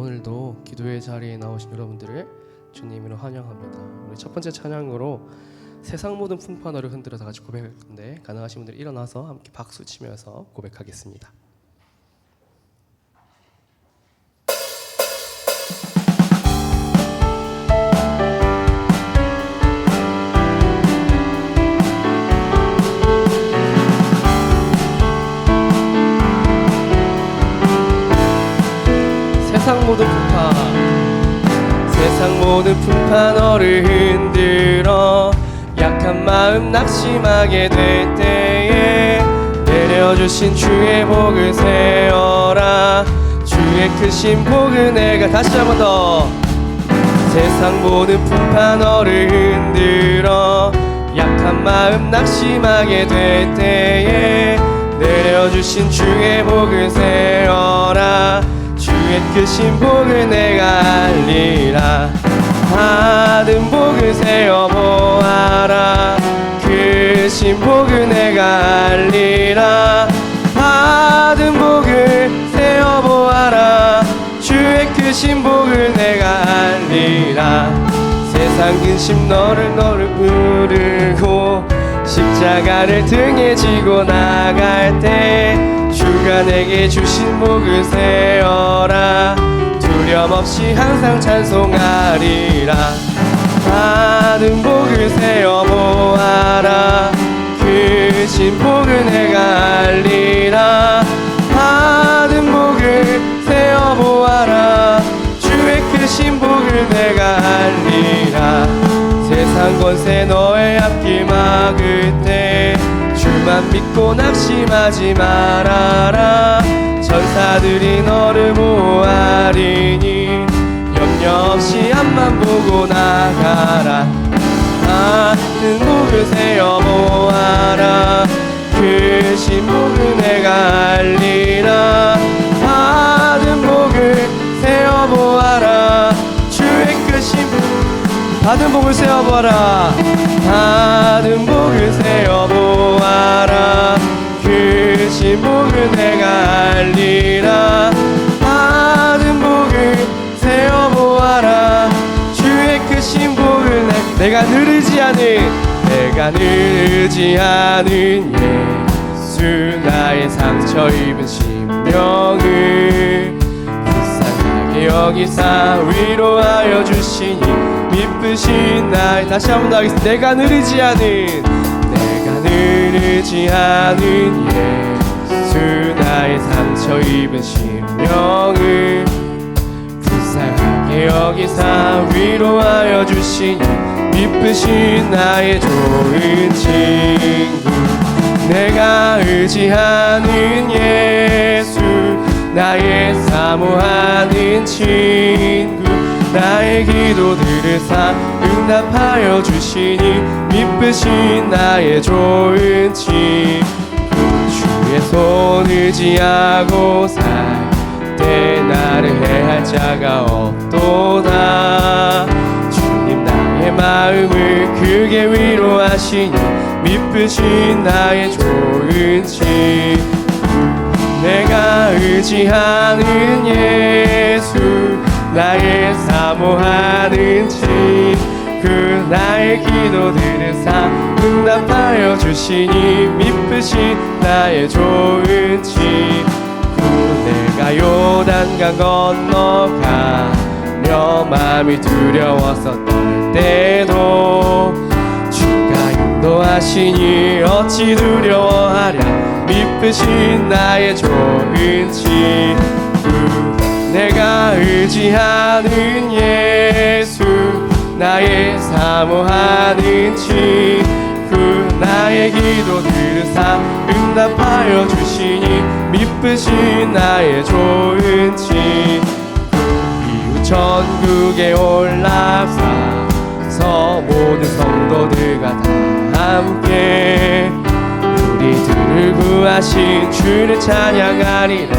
오늘도 기도의 자리에 나오신 여러분들을 주님으로 환영합니다. 우리 첫 번째 찬양으로 세상 모든 풍파너를 흔들어 다 같이 고백할 건데, 가능하신 분들 일어나서 함께 박수 치면서 고백하겠습니다. 세상 모든 풍파 너를 흔들어 약한 마음 낙심하게 될 때에 내려주신 주의 복을 세어라. 주의 크신 복을 내가 다시 한 번 더. 세상 모든 풍파 너를 흔들어 약한 마음 낙심하게 될 때에 내려주신 주의 복을 세어라. 주의 크신 복을 내가 알리라. 받은 복을 세어 보아라. 크신 복을 내가 알리라. 받은 복을 세어 보아라. 주의 크신 복을 내가 알리라. 세상 근심 너를 부르고 십자가를 등에 지고 나갈 때 주가 내게 주신 복을 세어라. 두려움 없이 항상 찬송하리라. 받은 복을 세어 보아라. 크신 복을 내가 알리라. 받은 복을 세어 보아라. 주의 크신 복을 내가 알리라. 세상 권세 너의 앞길 막을 때 주만 믿고 낙심하지 말아라. 전사들이 너를 보호하리니 염려 없이 앞만 보고 나가라. 받은 복을 세어 보아라. 크신 복을 내가 알리라. 받은 복을 세어 보아라. 주의 크신 받은 복을 세어 보아라. 받은 복을 세어 보아라. 크신 복을 내가 알리라. 받은 복을 세어 보아라. 주의 크신 복을 내가 느리지 않은 예수 나의 상처 입은 심령을 불쌍하게 여기사 위로하여 주시니 미쁘신 나의 다시 한번 더 하겠습니다. 내가 느리지 않은 예수 나의 상처 입은 심령을 불쌍하게 여기사 위로하여 주시니 미쁘신 나의 좋은 친구. 내가 의지하는 예수 나의 사모하는 친구. 나의 기도 들으사 응답하여 주시니 미쁘신 나의 좋은 친구. 주의 손 의지하고 살 때 나를 해할 자가 없도다. 주님 나의 마음을 크게 위로하시니 미쁘신 나의 좋은 친구. 내가 의지하는 예수 나의 사모하는 친구. 나의 기도 들으사 응답하여 주시니 미쁘신 나의 좋은 친구. 내가 요단강 건너가며 마음이 두려워서 떨 때도 주가 인도하시니 어찌 두려워하랴. 미쁘신 나의 좋은 친구. 내가 의지하는 예수 나의 사모하는 친구. 나의 기도 들으사 응답하여 주시니 미쁘신 나의 좋은 친구. 이웃 전국에 올라가서 모든 성도들과 다 함께 우리들을 구하신 주를 찬양하리라.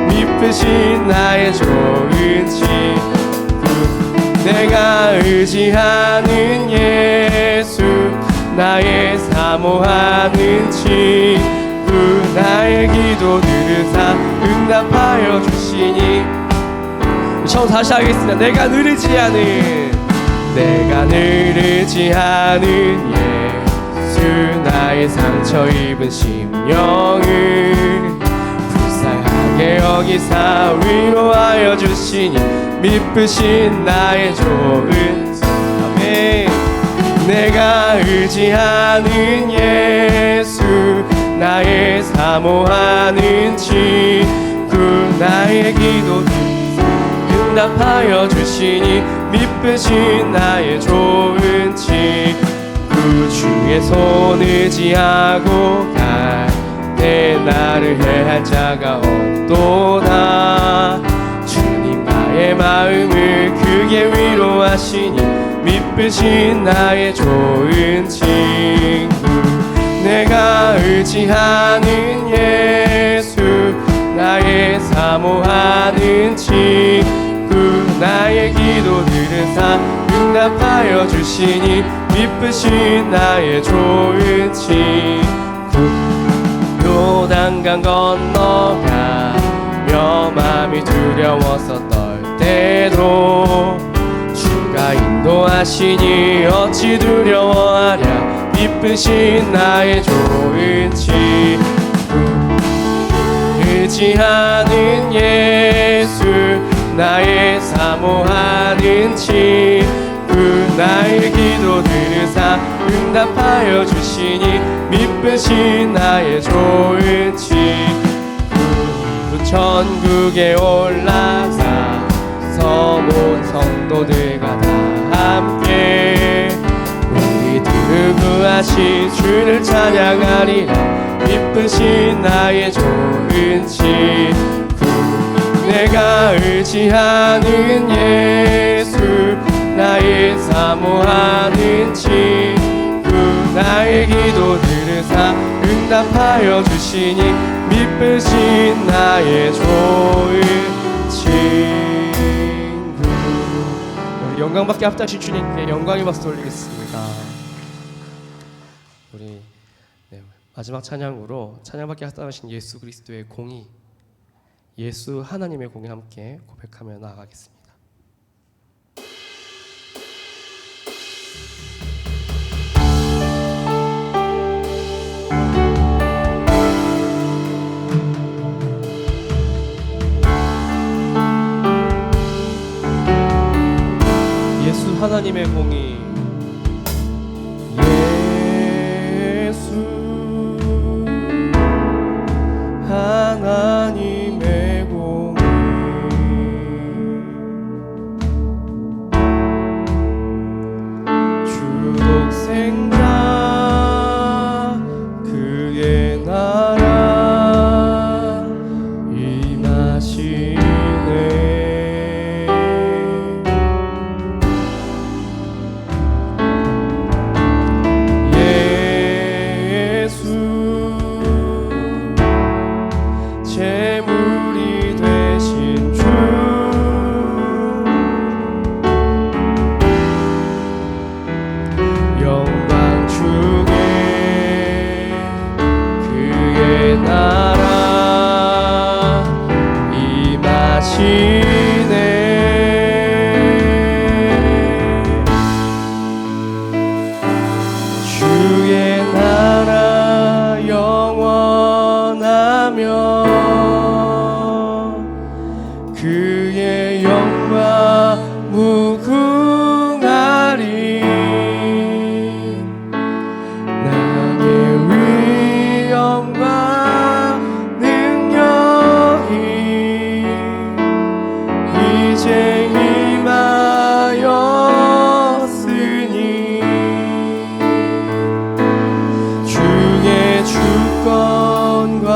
미쁘신 나의 좋은 친구. 내가 의지하는 예수 나의 사모하는 친구. 나의 기도 들으사 응답하여 주시니 처음 다시 하겠습니다. 내가 느리지 않은 예수 나의 상처 입은 심령을 불쌍하게 여기사 위로하여 주시니 미쁘신 나의 좋은 아멘. 내가 의지하는 예수 나의 사모하는 친구 나의 기도를 응답하여 주시니 미쁘신 나의 좋은 친구 주의 손 의지하고 갈 때 나를 해할 자가 없도다. 주님 나의 마음을 크게 위로하시니 미쁘신 나의 좋은 친구 내가 의지하는 예수 나의 사모하는 친구 나의 기도 들으사 응답하여 주시니 미쁘신 나의 좋은 친구 요단강 건너가며 마음이 두려워서 떨 때도 주가 인도하시니 어찌 두려워하랴 미쁘신 나의 좋은 친구 의지하는 예수 나의 사모하는 친구 나의 기도 들으사 응답하여 주시니 미쁘신 나의 좋은 친구 천국에 올라가서 모든 성도들과 다 함께 우리 구하신 주를 찬양하리라 미쁘신 나의 좋은 친구 내가 의지하는 예수 나의 사모하는 친구 나의 기도 들으사 응답하여 주시니 미쁘신 나의 좋은 친구 영광받게 합당하신 주님께 영광의 박수 돌리겠습니다. 우리 마지막 찬양으로 찬양받게 합당하신 예수 그리스도의 공의 예수 하나님의 공의 함께 고백하며 나아가겠습니다. 예수 하나님의 공의 예수 하나님의 공의 주독생자 그의 나라 임하시네 재물이 되신 주 영광 중에 그의 나라 임하시네 주의 나라 영원하며 그의 영광 무궁하리 나의 위엄과 능력이 이제 임하였으니 주의 주권과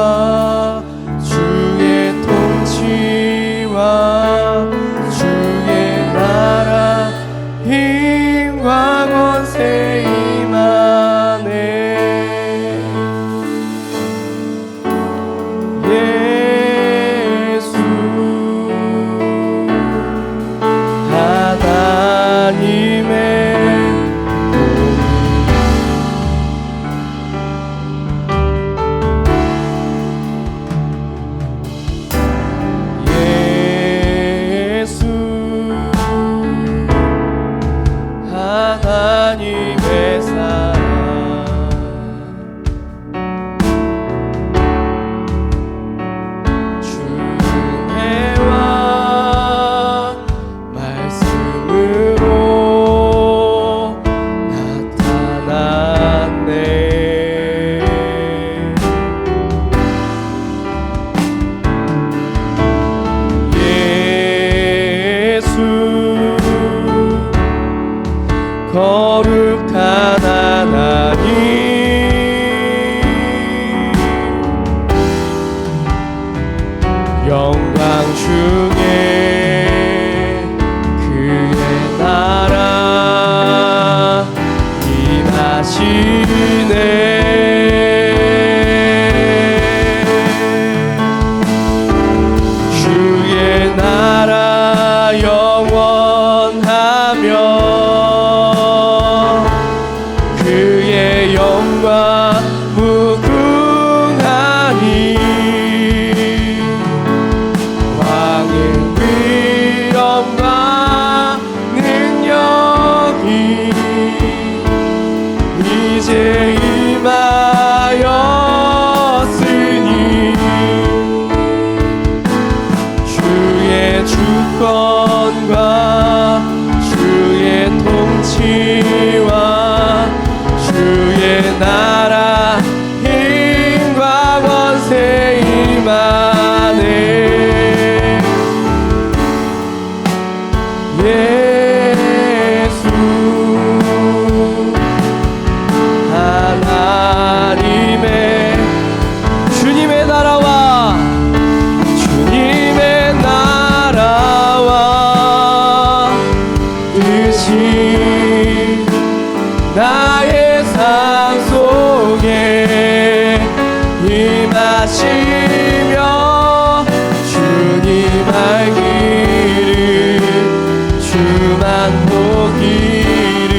영광 중에 그의 나라 임하시네. 주의 나라 영원하며 그의 영광 무궁하니 왕의 위엄과 능력이 이제 임하였으니 주의 주권과 주의 통치와 주의 나라 힘과 권세 임하네. 예수 하나님의 주님의 나라와 주님의 나라와 뜻이 나의 삶 속에 임하시며 주님 알기를 주만 보기를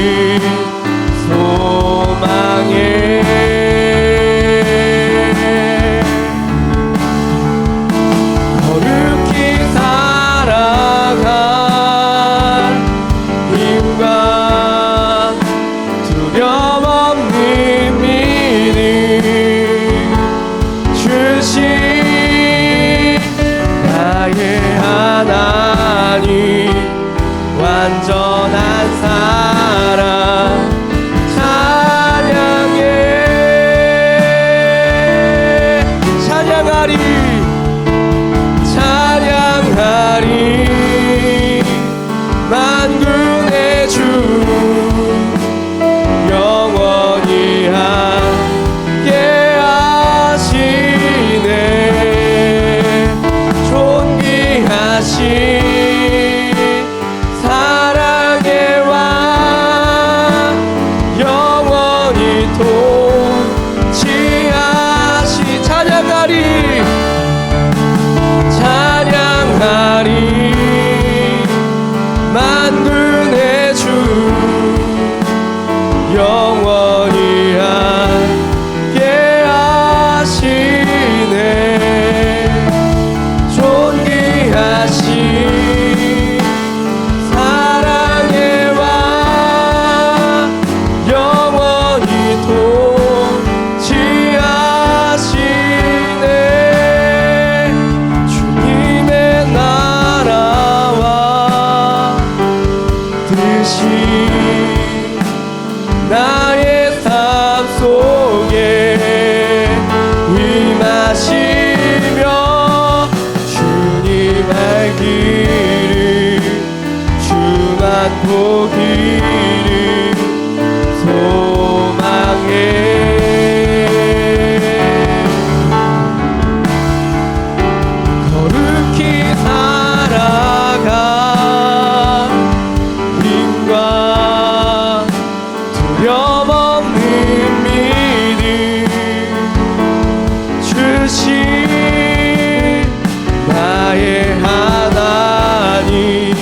소망해. 거룩히 살아갈 힘과 두려움 없는 믿음 주신 나의 하나님 완전한 사랑 찬양해. 찬양하리 찬양하리 만군의 주 영원히 함께 하시네. 존귀하신 사랑의 왕 영원히 통치하시. 찬양하리 찬양하리 만군의 주 영원히 함께 하시네. 존귀하신 사랑의 왕 영원히 통치하시네. 주님의 나라와 뜻이 나의 삶 속에 임하시며 주님 알기를 주만 보기를 소망해. 거룩히 살아가 힘과 두려움 없는 믿음 주신 나의 하나님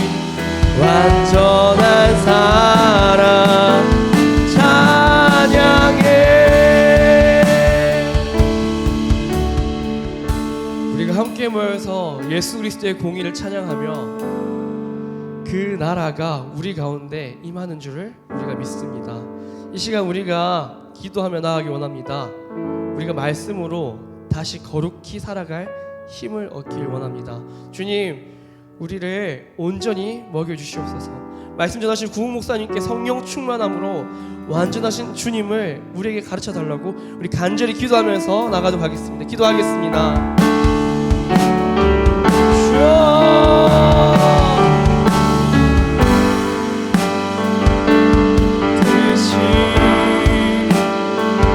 완전한 사랑 찬양해. 우리가 함께 모여서 예수 그리스도의 공의를 찬양하며 그 나라가 우리 가운데 임하는 줄을 우리가 믿습니다. 이 시간 우리가 기도하며 나아가기 원합니다. 우리가 말씀으로 다시 거룩히 살아갈 힘을 얻길 원합니다. 주님, 우리를 온전히 먹여주시옵소서. 말씀 전하신 구흥 목사님께 성령 충만함으로 완전하신 주님을 우리에게 가르쳐달라고 우리 간절히 기도하면서 나가도록 하겠습니다. 기도하겠습니다.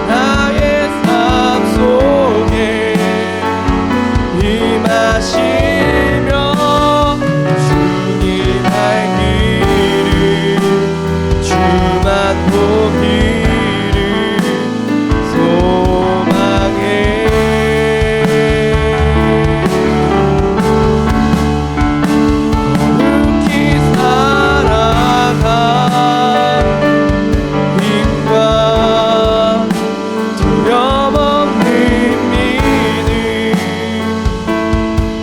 나의 삶 속에 임하 인도하시며 주님 할 길을 주만 보기를 소망해. 거룩히 살아가 힘과 두려움 없는 믿음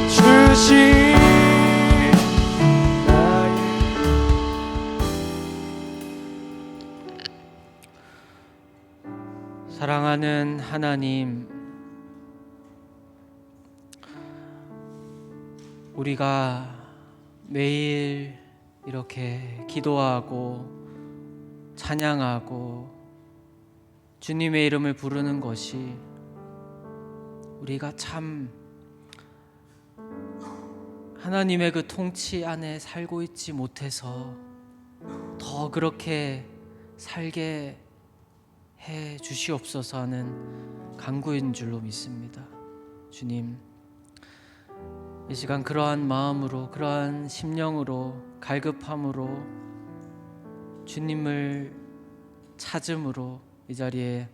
주신 나의. 사랑하는 하나님, 우리가 매일 이렇게 기도하고 찬양하고 주님의 이름을 부르는 것이 우리가 참 하나님의 그 통치 안에 살고 있지 못해서 더 그렇게 살게 해 주시옵소서 하는 간구인 줄로 믿습니다. 주님, 이 시간 그러한 마음으로, 그러한 심령으로, 갈급함으로 주님을 찾음으로 이 자리에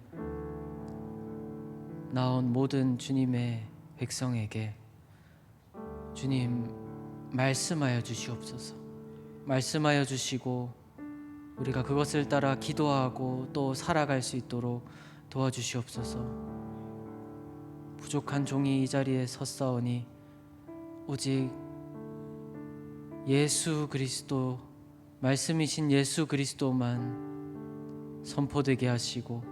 나온 모든 주님의 백성에게 주님 말씀하여 주시옵소서. 말씀하여 주시고 우리가 그것을 따라 기도하고 또 살아갈 수 있도록 도와주시옵소서. 부족한 종이 이 자리에 섰사오니 오직 예수 그리스도, 말씀이신 예수 그리스도만 선포되게 하시고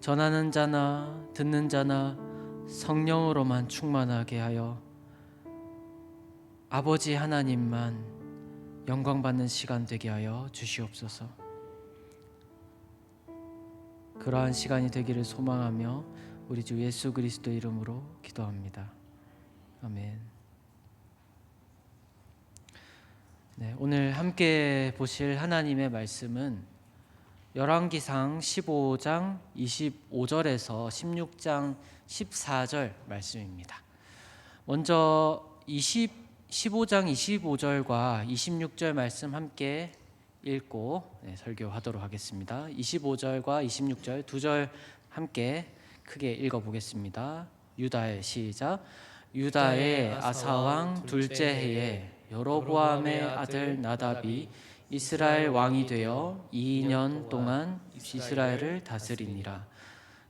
전하는 자나 듣는 자나 성령으로만 충만하게 하여 아버지 하나님만 영광받는 시간 되게 하여 주시옵소서. 그러한 시간이 되기를 소망하며 우리 주 예수 그리스도 이름으로 기도합니다. 아멘. 네, 오늘 함께 보실 하나님의 말씀은 열왕기상 15장 25절에서 16장 14절 말씀입니다. 먼저 15장 25절과 26절 말씀 함께 읽고 설교하도록 하겠습니다. 25절과 26절 두 절 함께 크게 읽어보겠습니다. 유다의 시작. 유다의 아사왕 둘째 해에 여로보암의 아들 나답이 이스라엘 왕이 되어 2년 동안 이스라엘을 다스리니라.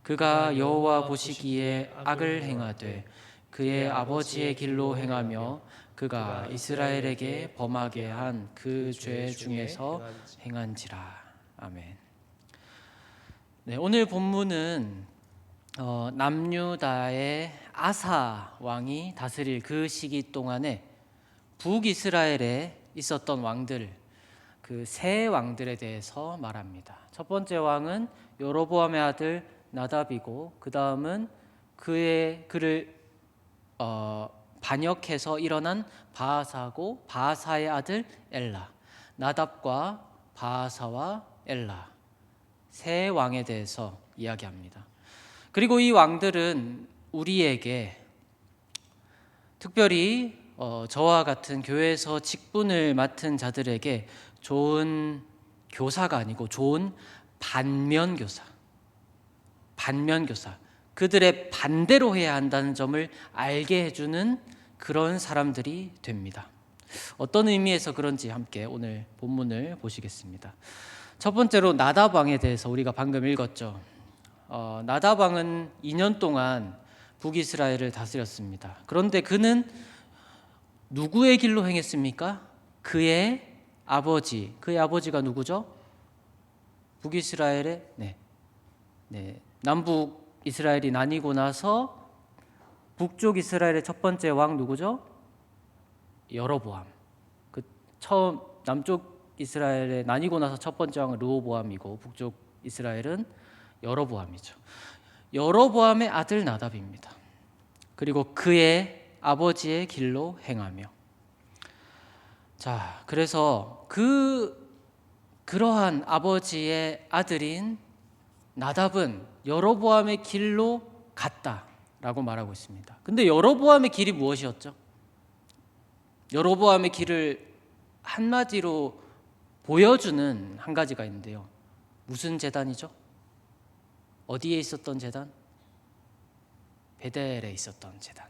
그가 여호와 보시기에 악을 행하되 그의 아버지의 길로 행하며 그가 이스라엘에게 범하게 한 그 죄 중에서 행한지라. 아멘. 네, 오늘 본문은 남유다의 아사 왕이 다스릴 그 시기 동안에 북이스라엘에 있었던 왕들, 그 세 왕들에 대해서 말합니다. 첫 번째 왕은 여로보암의 아들 나답이고, 그 다음은 그를 반역해서 일어난 바하사고, 바하사의 아들 엘라. 나답과 바하사와 엘라 세 왕에 대해서 이야기합니다. 그리고 이 왕들은 우리에게, 특별히 저와 같은 교회에서 직분을 맡은 자들에게 좋은 교사가 아니고 좋은 반면교사, 그들의 반대로 해야 한다는 점을 알게 해주는 그런 사람들이 됩니다. 어떤 의미에서 그런지 함께 오늘 본문을 보시겠습니다. 첫 번째로 나답 왕에 대해서 우리가 방금 읽었죠. 나답 왕은 2년 동안 북이스라엘을 다스렸습니다. 그런데 그는 누구의 길로 행했습니까? 그의 아버지가 누구죠? 북이스라엘의 남북 이스라엘이 나뉘고 나서 북쪽 이스라엘의 첫 번째 왕 누구죠? 여로보암. 그 처음 남쪽 이스라엘에 나뉘고 나서 첫 번째 왕은 르호보암이고 북쪽 이스라엘은 여로보암이죠. 여로보암의 아들 나답입니다. 그리고 그의 아버지의 길로 행하며. 자, 그래서 그러한 아버지의 아들인 나답은 여로보암의 길로 갔다. 라고 말하고 있습니다. 근데 여로보암의 길이 무엇이었죠? 여로보암의 길을 한마디로 보여주는 한 가지가 있는데요. 무슨 제단이죠? 어디에 있었던 제단? 베델에 있었던 제단.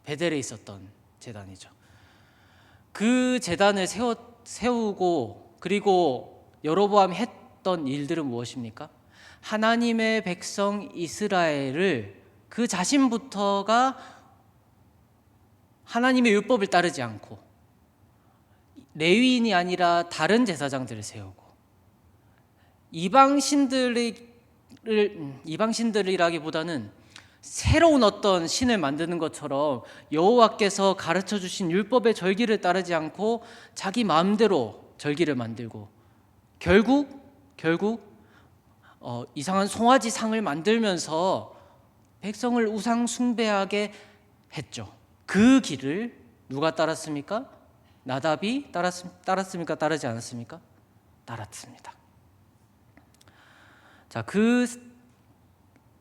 베델에 있었던 제단이죠. 그 제단을 세우고 그리고 여로보암이 했던 일들은 무엇입니까? 하나님의 백성 이스라엘을 그 자신부터가 하나님의 율법을 따르지 않고 레위인이 아니라 다른 제사장들을 세우고 이방신들이라기보다는 새로운 어떤 신을 만드는 것처럼 여호와께서 가르쳐 주신 율법의 절기를 따르지 않고 자기 마음대로 절기를 만들고 결국 이상한 송아지 상을 만들면서 백성을 우상 숭배하게 했죠. 그 길을 누가 따랐습니까? 나답이 따랐습니까? 따르지 않았습니까? 따랐습니다. 자, 그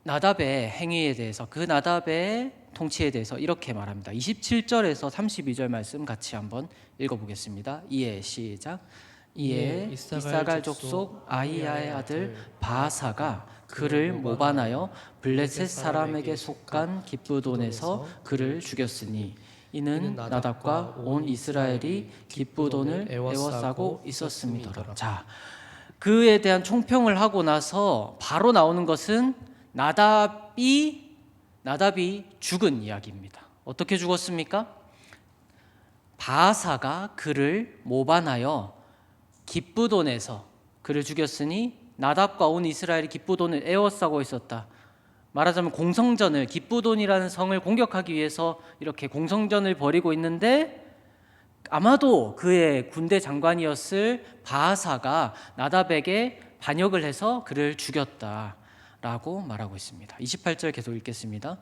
나답의 행위에 대해서, 그 나답의 통치에 대해서 이렇게 말합니다. 27절에서 32절 말씀 같이 한번 읽어보겠습니다. 이에 시작. 이에 이사갈 족속 아히야의 아들 바아사가 그를 모반하여 블레셋 사람에게 속한 기브돈에서 그를 죽였으니 이는 나답과 온 이스라엘이 기브돈을 에워싸고 있었음이더라. 자, 그에 대한 총평을 하고 나서 바로 나오는 것은 나답이 죽은 이야기입니다. 어떻게 죽었습니까? 바아사가 그를 모반하여 기브돈에서 그를 죽였으니 나답과 온 이스라엘이 기브돈을 에워싸고 있었다. 말하자면 공성전을, 기브돈이라는 성을 공격하기 위해서 이렇게 공성전을 벌이고 있는데 아마도 그의 군대 장관이었을 바아사가 나답에게 반역을 해서 그를 죽였다라고 말하고 있습니다. 28절 계속 읽겠습니다.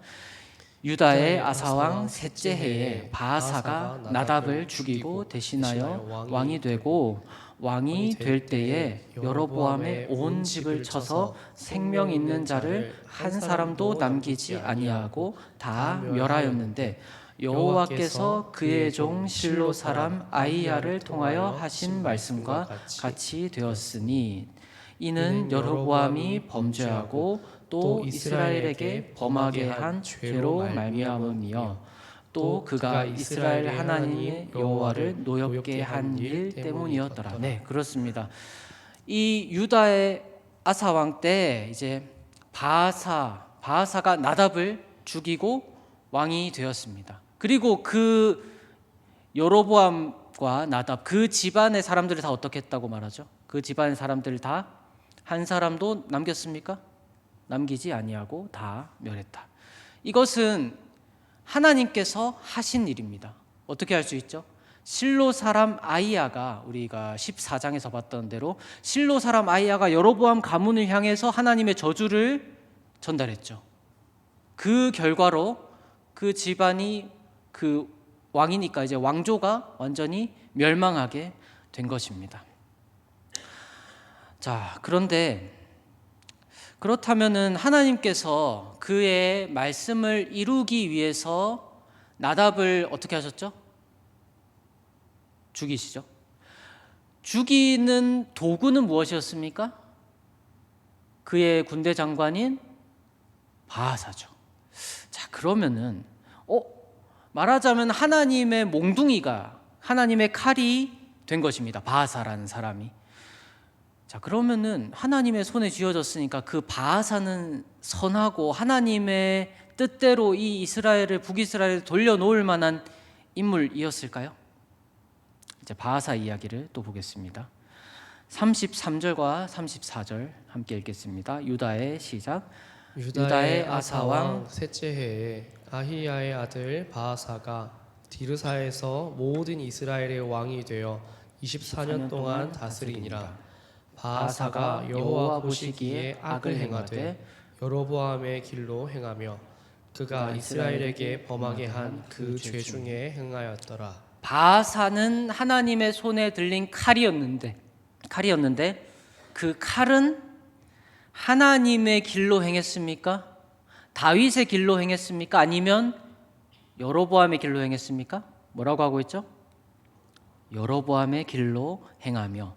유다의 아사왕 셋째 해에 바아사가 나답을 죽이고 대신하여 왕이 되고 왕이 될 때에 여로보암의 온 집을 쳐서 생명 있는 자를 한 사람도 남기지 아니하고 다 멸하였는데 여호와께서 그의 종 실로 사람 아히야를 통하여 하신 말씀과 같이 되었으니 이는 여로보암이 범죄하고 또 이스라엘에게 범하게 한 죄로 말미암음이요 또 그가 이스라엘 하나님의 여호와를 노엽게 한 일 때문이었더라. 네, 그렇습니다. 이 유다의 아사 왕 때 이제 바아사가 나답을 죽이고 왕이 되었습니다. 그리고 그 여로보암과 나답 그 집안의 사람들을 다 어떻게 했다고 말하죠? 그 집안의 사람들을 다 한 사람도 남겼습니까? 남기지 아니하고 다 멸했다. 이것은 하나님께서 하신 일입니다. 어떻게 할 수 있죠? 실로 사람 아히야가 우리가 14장에서 봤던 대로 실로 사람 아히야가 여로보암 가문을 향해서 하나님의 저주를 전달했죠. 그 결과로 그 집안이 그 왕이니까 이제 왕조가 완전히 멸망하게 된 것입니다. 자, 그런데 그렇다면은 하나님께서 그의 말씀을 이루기 위해서 나답을 어떻게 하셨죠? 죽이시죠. 죽이는 도구는 무엇이었습니까? 그의 군대 장관인 바아사죠. 자, 그러면은 말하자면 하나님의 몽둥이가 하나님의 칼이 된 것입니다. 바아사라는 사람이. 자, 그러면은 하나님의 손에 쥐어졌으니까 그 바아사는 선하고 하나님의 뜻대로 이 이스라엘을 북이스라엘을 돌려놓을 만한 인물이었을까요? 이제 바아사 이야기를 또 보겠습니다. 33절과 34절 함께 읽겠습니다. 유다의 시작. 유다의 아사왕 셋째 해에 아히야의 아들 바아사가 디르사에서 모든 이스라엘의 왕이 되어 24년 동안 다스리니라. 바아사가 여호와 보시기에 악을 행하되 여로보암의 길로 행하며 그가 이스라엘에게 범하게 한 그 죄 중에 행하였더라. 바아사는 하나님의 손에 들린 칼이었는데 그 칼은 하나님의 길로 행했습니까? 다윗의 길로 행했습니까? 아니면 여로보암의 길로 행했습니까? 뭐라고 하고 있죠? 여로보암의 길로 행하며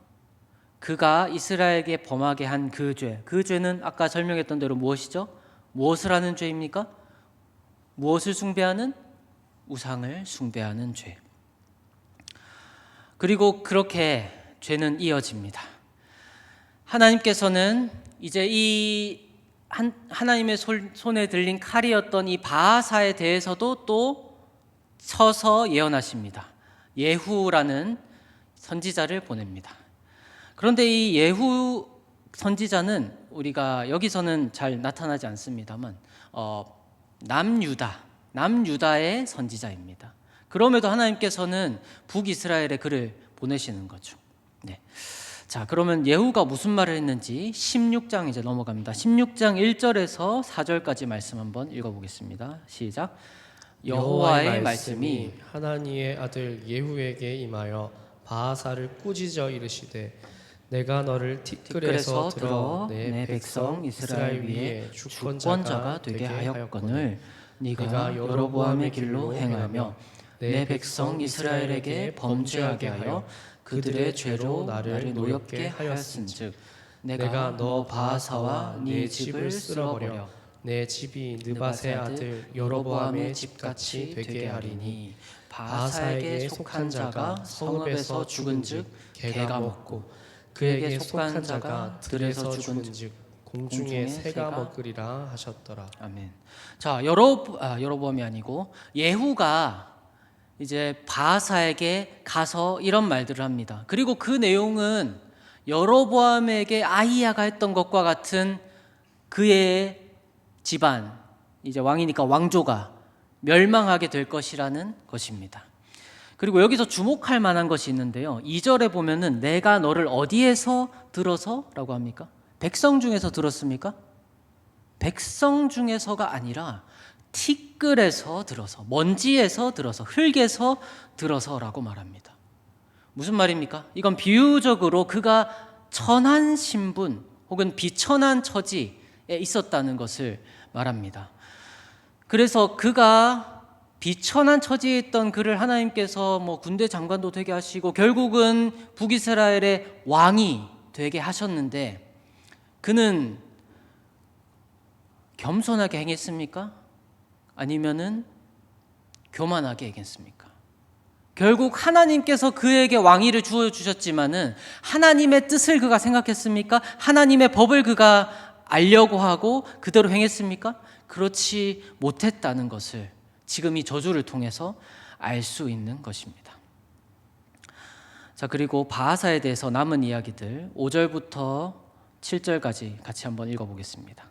그가 이스라엘에게 범하게 한 그 죄, 그 죄는 아까 설명했던 대로 무엇이죠? 무엇을 하는 죄입니까? 무엇을 숭배하는? 우상을 숭배하는 죄. 그리고 그렇게 죄는 이어집니다. 하나님께서는 이제 이 하나님의 손에 들린 칼이었던 이 바하사에 대해서도 또 서서 예언하십니다. 예후라는 선지자를 보냅니다. 그런데 이 예후 선지자는 우리가 여기서는 잘 나타나지 않습니다만 남유다의 선지자입니다. 그럼에도 하나님께서는 북이스라엘에 그를 보내시는 거죠. 네. 자, 그러면 예후가 무슨 말을 했는지 16장 이제 넘어갑니다. 16장 1절에서 4절까지 말씀 한번 읽어보겠습니다. 시작. 여호와의 말씀이 하나니의 아들 예후에게 임하여 바하사를 꾸짖어 이르시되 내가 너를 티끌에서 들어 내 백성 이스라엘 위에 주권자가 되게 하였거늘 네가 여로보암의 길로 행하며 내 백성 이스라엘에게 범죄하게 하여 그들의 죄로 나를 노엽게 하였은즉 내가 너 바하사와 네 집을 쓸어버려 내 집이 느밧의 아들 여로보암의 집같이 되게 하리니 바하사에게 속한 자가 성읍에서 죽은즉 개가 먹고 그에게 속한 자가 들에서 죽은즉 공중에 새가 먹으리라 하셨더라. 아멘. 자, 여로보암이 아니고 예후가 이제 바하사에게 가서 이런 말들을 합니다. 그리고 그 내용은 여로보암에게 아히야가 했던 것과 같은 그의 집안, 이제 왕이니까 왕조가 멸망하게 될 것이라는 것입니다. 그리고 여기서 주목할 만한 것이 있는데요. 2절에 보면은 내가 너를 어디에서 들어서 라고 합니까? 백성 중에서 들었습니까? 백성 중에서가 아니라 티끌에서 들어서, 먼지에서 들어서, 흙에서 들어서라고 말합니다. 무슨 말입니까? 이건 비유적으로 그가 천한 신분 혹은 비천한 처지에 있었다는 것을 말합니다. 그래서 그가 비천한 처지에 있던 그를 하나님께서 군대 장관도 되게 하시고 결국은 북이스라엘의 왕이 되게 하셨는데 그는 겸손하게 행했습니까? 아니면은 교만하게 행했습니까? 결국 하나님께서 그에게 왕위를 주어 주셨지만은 하나님의 뜻을 그가 생각했습니까? 하나님의 법을 그가 알려고 하고 그대로 행했습니까? 그렇지 못했다는 것을 지금 이 저주를 통해서 알 수 있는 것입니다. 자, 그리고 바하사에 대해서 남은 이야기들 5절부터 7절까지 같이 한번 읽어보겠습니다.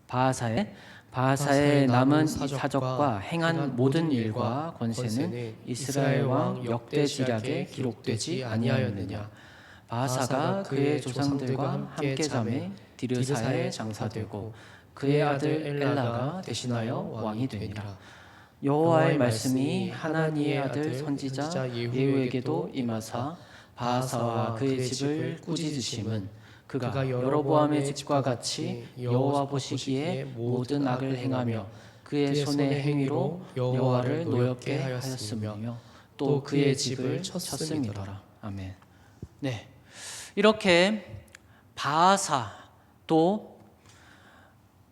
바하사의 남은 사적과 행한 모든 일과 권세는 이스라엘 왕 역대지략에 기록되지 아니하였느냐. 바하사가 그의 조상들과 함께 잠에 디르사에 장사되고 그의 아들 엘라가 대신하여 왕이 되니라. 여호와의 말씀이 하나니의 아들 선지자 예후에게도 임하사 바하사와 그의 집을 꾸짖으심은 그가 여로보암의 집과 같이 여호와 보시기에 모든 악을 행하며 그의 손의 행위로 여호와를 노엽게 하였으며 또 그의 집을 쳤음이더라. 아멘. 네, 이렇게 바하사 또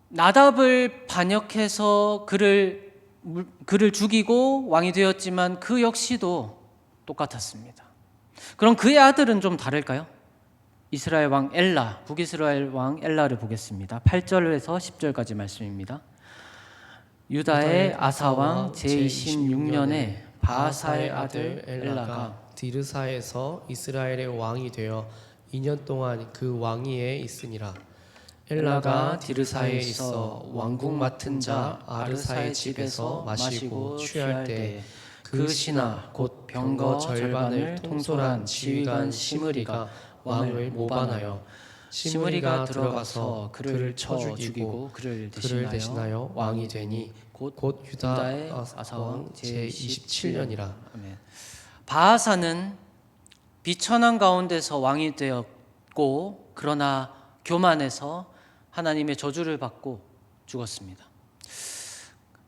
나답을 반역해서 그를 죽이고 왕이 되었지만 그 역시도 똑같았습니다. 그럼 그의 아들은 좀 다를까요? 이스라엘 왕 엘라, 북이스라엘 왕 엘라를 보겠습니다. 8절에서 10절까지 말씀입니다. 유다의 아사 왕 제26년에 바하사의 아들 엘라가 디르사에서 이스라엘의 왕이 되어 2년 동안 그 왕위에 있으니라. 엘라가 디르사에 있어 왕국 맡은 자 아르사의 집에서 마시고 취할 때 그 신하 곧 병거 절반을 통솔한 지휘관 시므리가 왕을 모반하여 시므리가 들어가서 그를 쳐 죽이고 그를 대신하여 왕이 되니 곧 유다의 아사왕 제27년이라. 바하사는 비천한 가운데서 왕이 되었고 그러나 교만해서 하나님의 저주를 받고 죽었습니다.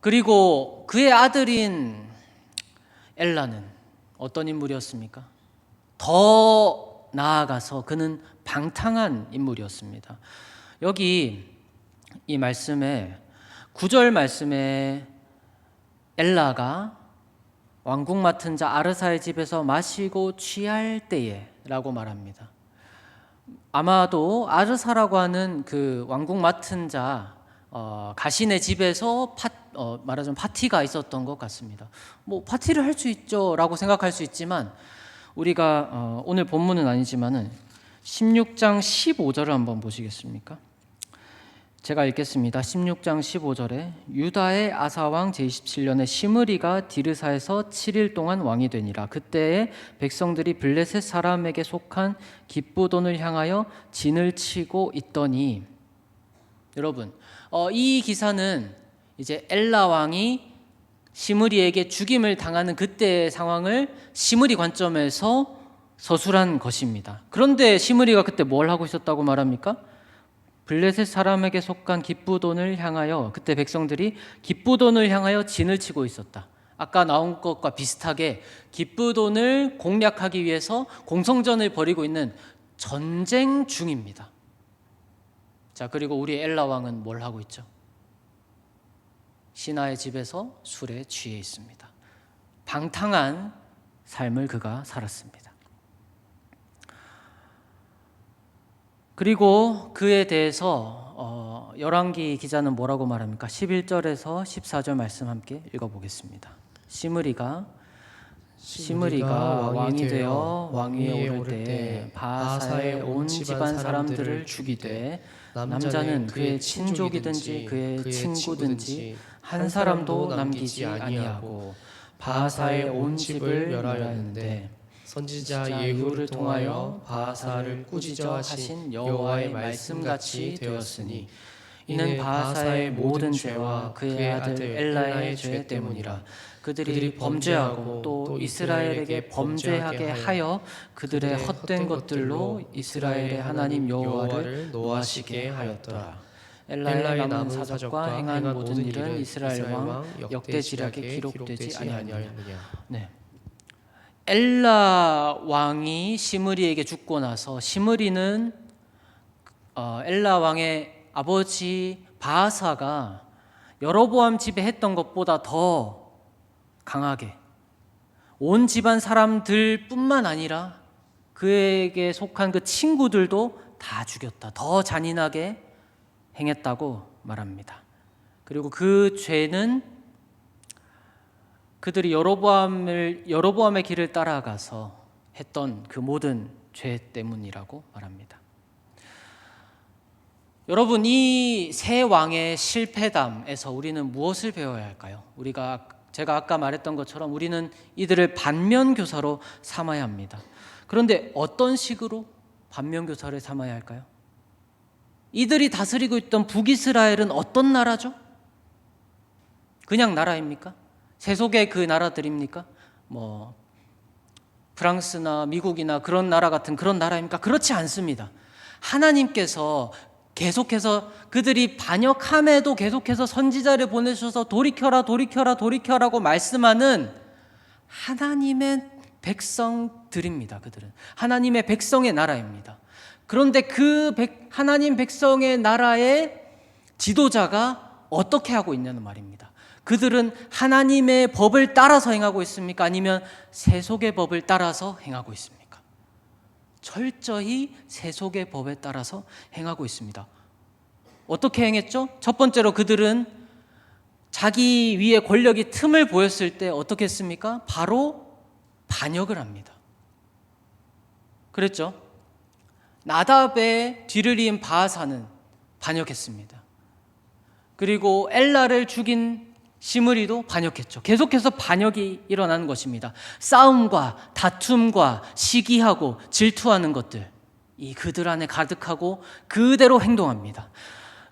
그리고 그의 아들인 엘라는 어떤 인물이었습니까? 더 나아가서 그는 방탕한 인물이었습니다. 여기 이 말씀에 9절 말씀에 엘라가 왕궁 맡은 자 아르사의 집에서 마시고 취할 때에 라고 말합니다. 아마도 아르사라고 하는 그 왕궁 맡은 자 가신의 집에서 말하자면 파티가 있었던 것 같습니다. 뭐 파티를 할 수 있죠 라고 생각할 수 있지만 우리가 오늘 본문은 아니지만은 16장 15절을 한번 보시겠습니까? 제가 읽겠습니다. 16장 15절에 유다의 아사왕 제27년에 시므리가 디르사에서 7일 동안 왕이 되니라. 그때에 백성들이 블레셋 사람에게 속한 기쁘돈을 향하여 진을 치고 있더니, 여러분 이 기사는 이제 엘라 왕이 시므리에게 죽임을 당하는 그때의 상황을 시므리 관점에서 서술한 것입니다. 그런데 시므리가 그때 뭘 하고 있었다고 말합니까? 블레셋 사람에게 속한 기쁘돈을 향하여, 그때 백성들이 기쁘돈을 향하여 진을 치고 있었다. 아까 나온 것과 비슷하게 기쁘돈을 공략하기 위해서 공성전을 벌이고 있는 전쟁 중입니다. 자, 그리고 우리 엘라 왕은 뭘 하고 있죠? 신하의 집에서 술에 취해 있습니다. 방탕한 삶을 그가 살았습니다. 그리고 그에 대해서 열왕기 기자는 뭐라고 말합니까? 11절에서 14절 말씀 함께 읽어보겠습니다. 시므리가 왕이 되어 왕위에 오를 때 바사의 온 집안 사람들을 죽이되 남자는 그의 친족이든지 그의 친구든지 한 사람도 남기지 아니하고 바사의 온 집을 멸하였는데 선지자 예후를 통하여 바사를 꾸짖어 하신 여호와의 말씀같이 되었으니 이는 바사의 모든 죄와 그의 아들 엘라의 죄 때문이라. 그들이 범죄하고 또 이스라엘에게 범죄하게 하여 그들의 헛된 것들로 이스라엘의 하나님 여호와를 노하시게 하였더라. 엘라의 남은 사적과 행한 모든 일은 이스라엘 왕 역대지략에 기록되지 아니하느냐. 네. 엘라 왕이 시므리에게 죽고 나서 시므리는 엘라 왕의 아버지 바하사가 여로보암 집에 했던 것보다 더 강하게 온 집안 사람들 뿐만 아니라 그에게 속한 그 친구들도 다 죽였다. 더 잔인하게 행했다고 말합니다. 그리고 그 죄는 그들이 여로보암의 길을 따라가서 했던 그 모든 죄 때문이라고 말합니다. 여러분, 이 세 왕의 실패담에서 우리는 무엇을 배워야 할까요? 제가 아까 말했던 것처럼 우리는 이들을 반면교사로 삼아야 합니다. 그런데 어떤 식으로 반면교사를 삼아야 할까요? 이들이 다스리고 있던 북이스라엘은 어떤 나라죠? 그냥 나라입니까? 세속의 그 나라들입니까? 뭐 프랑스나 미국이나 그런 나라 같은 그런 나라입니까? 그렇지 않습니다. 하나님께서 계속해서 그들이 반역함에도 계속해서 선지자를 보내셔서 돌이켜라고 말씀하는 하나님의 백성들입니다. 그들은 하나님의 백성의 나라입니다. 그런데 그 하나님 백성의 나라의 지도자가 어떻게 하고 있냐는 말입니다. 그들은 하나님의 법을 따라서 행하고 있습니까? 아니면 세속의 법을 따라서 행하고 있습니까? 철저히 세속의 법에 따라서 행하고 있습니다. 어떻게 행했죠? 첫 번째로 그들은 자기 위에 권력이 틈을 보였을 때 어떻게 했습니까? 바로 반역을 합니다. 그랬죠? 나답의 뒤를 이은 바하사는 반역했습니다. 그리고 엘라를 죽인 시므리도 반역했죠. 계속해서 반역이 일어나는 것입니다. 싸움과 다툼과 시기하고 질투하는 것들, 이 그들 안에 가득하고 그대로 행동합니다.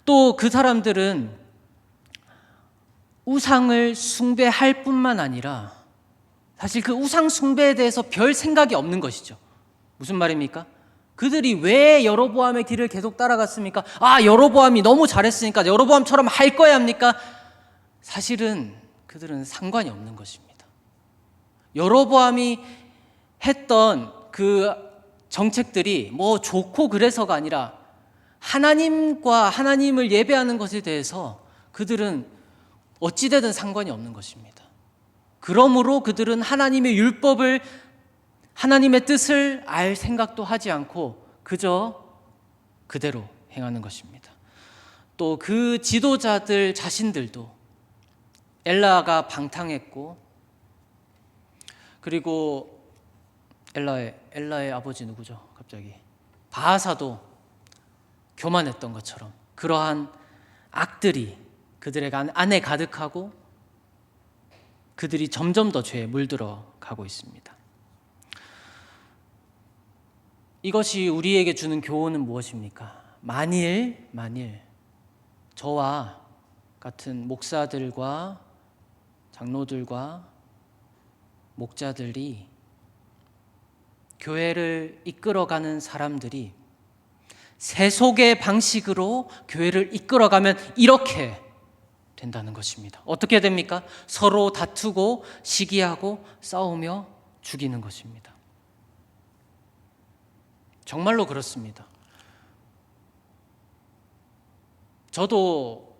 또 그 사람들은 우상을 숭배할 뿐만 아니라 사실 그 우상 숭배에 대해서 별 생각이 없는 것이죠. 무슨 말입니까? 그들이 왜 여로보암의 길을 계속 따라갔습니까? 여로보암이 너무 잘했으니까 여로보암처럼 할 거야 합니까? 사실은 그들은 상관이 없는 것입니다. 여로보암이 했던 그 정책들이 뭐 좋고 그래서가 아니라 하나님과 하나님을 예배하는 것에 대해서 그들은 어찌되든 상관이 없는 것입니다. 그러므로 그들은 하나님의 율법을, 하나님의 뜻을 알 생각도 하지 않고 그저 그대로 행하는 것입니다. 또 그 지도자들 자신들도 엘라가 방탕했고, 그리고 엘라의 아버지 누구죠? 갑자기 바하사도 교만했던 것처럼 그러한 악들이 그들의 안에 가득하고 그들이 점점 더 죄에 물들어 가고 있습니다. 이것이 우리에게 주는 교훈은 무엇입니까? 만일 저와 같은 목사들과 장로들과 목자들이, 교회를 이끌어가는 사람들이 세속의 방식으로 교회를 이끌어가면 이렇게 된다는 것입니다. 어떻게 됩니까? 서로 다투고 시기하고 싸우며 죽이는 것입니다. 정말로 그렇습니다. 저도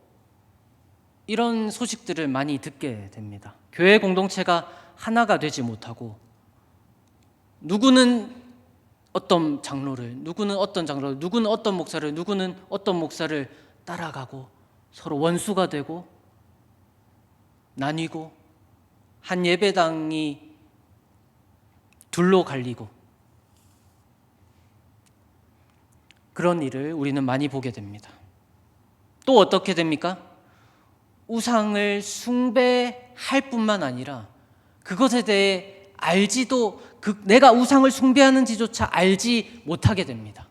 이런 소식들을 많이 듣게 됩니다. 교회 공동체가 하나가 되지 못하고 누구는 어떤 장로를, 누구는 어떤 장로를, 누구는 어떤 목사를, 누구는 어떤 목사를 따라가고 서로 원수가 되고 나뉘고 한 예배당이 둘로 갈리고 그런 일을 우리는 많이 보게 됩니다. 또 어떻게 됩니까? 우상을 숭배할 뿐만 아니라 그것에 대해 알지도, 내가 우상을 숭배하는지조차 알지 못하게 됩니다.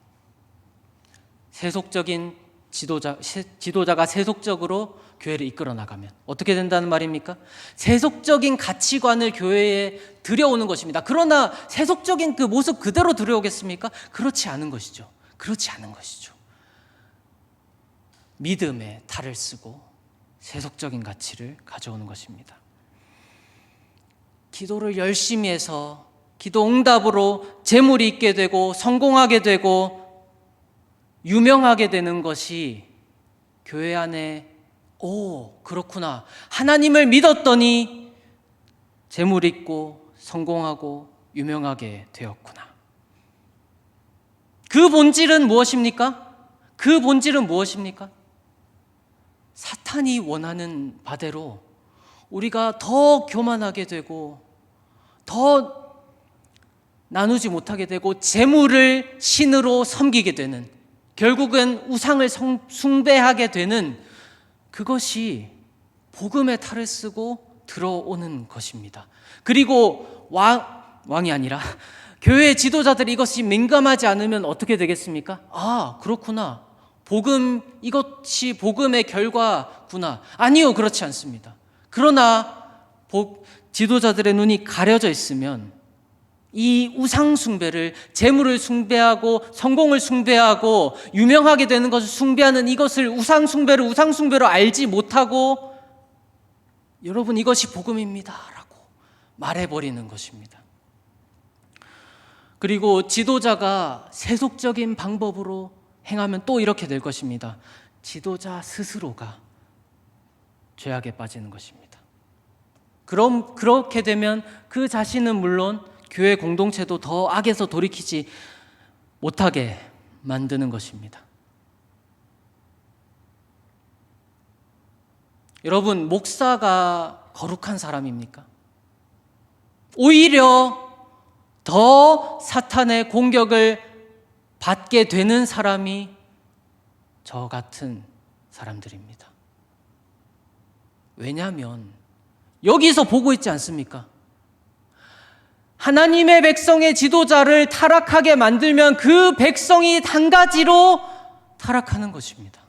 세속적인 지도자가 세속적으로 교회를 이끌어 나가면 어떻게 된다는 말입니까? 세속적인 가치관을 교회에 들여오는 것입니다. 그러나 세속적인 그 모습 그대로 들여오겠습니까? 그렇지 않은 것이죠. 믿음의 탈을 쓰고 세속적인 가치를 가져오는 것입니다. 기도를 열심히 해서 기도 응답으로 재물이 있게 되고 성공하게 되고 유명하게 되는 것이 교회 안에, 오, 그렇구나, 하나님을 믿었더니 재물 있고 성공하고 유명하게 되었구나. 그 본질은 무엇입니까? 사탄이 원하는 바대로 우리가 더 교만하게 되고 더 나누지 못하게 되고 재물을 신으로 섬기게 되는, 결국은 우상을 숭배하게 되는, 그것이 복음의 탈을 쓰고 들어오는 것입니다. 그리고 왕이 아니라 교회 지도자들이 이것이 민감하지 않으면 어떻게 되겠습니까? 아, 그렇구나, 이것이 복음의 결과구나. 아니요, 그렇지 않습니다. 그러나 지도자들의 눈이 가려져 있으면 이 우상 숭배를, 재물을 숭배하고 성공을 숭배하고 유명하게 되는 것을 숭배하는 이것을 우상 숭배로 알지 못하고 여러분 이것이 복음입니다 라고 말해버리는 것입니다. 그리고 지도자가 세속적인 방법으로 행하면 또 이렇게 될 것입니다. 지도자 스스로가 죄악에 빠지는 것입니다. 그럼 그렇게 되면 그 자신은 물론 교회 공동체도 더 악에서 돌이키지 못하게 만드는 것입니다. 여러분, 목사가 거룩한 사람입니까? 오히려 더 사탄의 공격을 받게 되는 사람이 저 같은 사람들입니다. 왜냐하면 여기서 보고 있지 않습니까? 하나님의 백성의 지도자를 타락하게 만들면 그 백성이 한 가지로 타락하는 것입니다.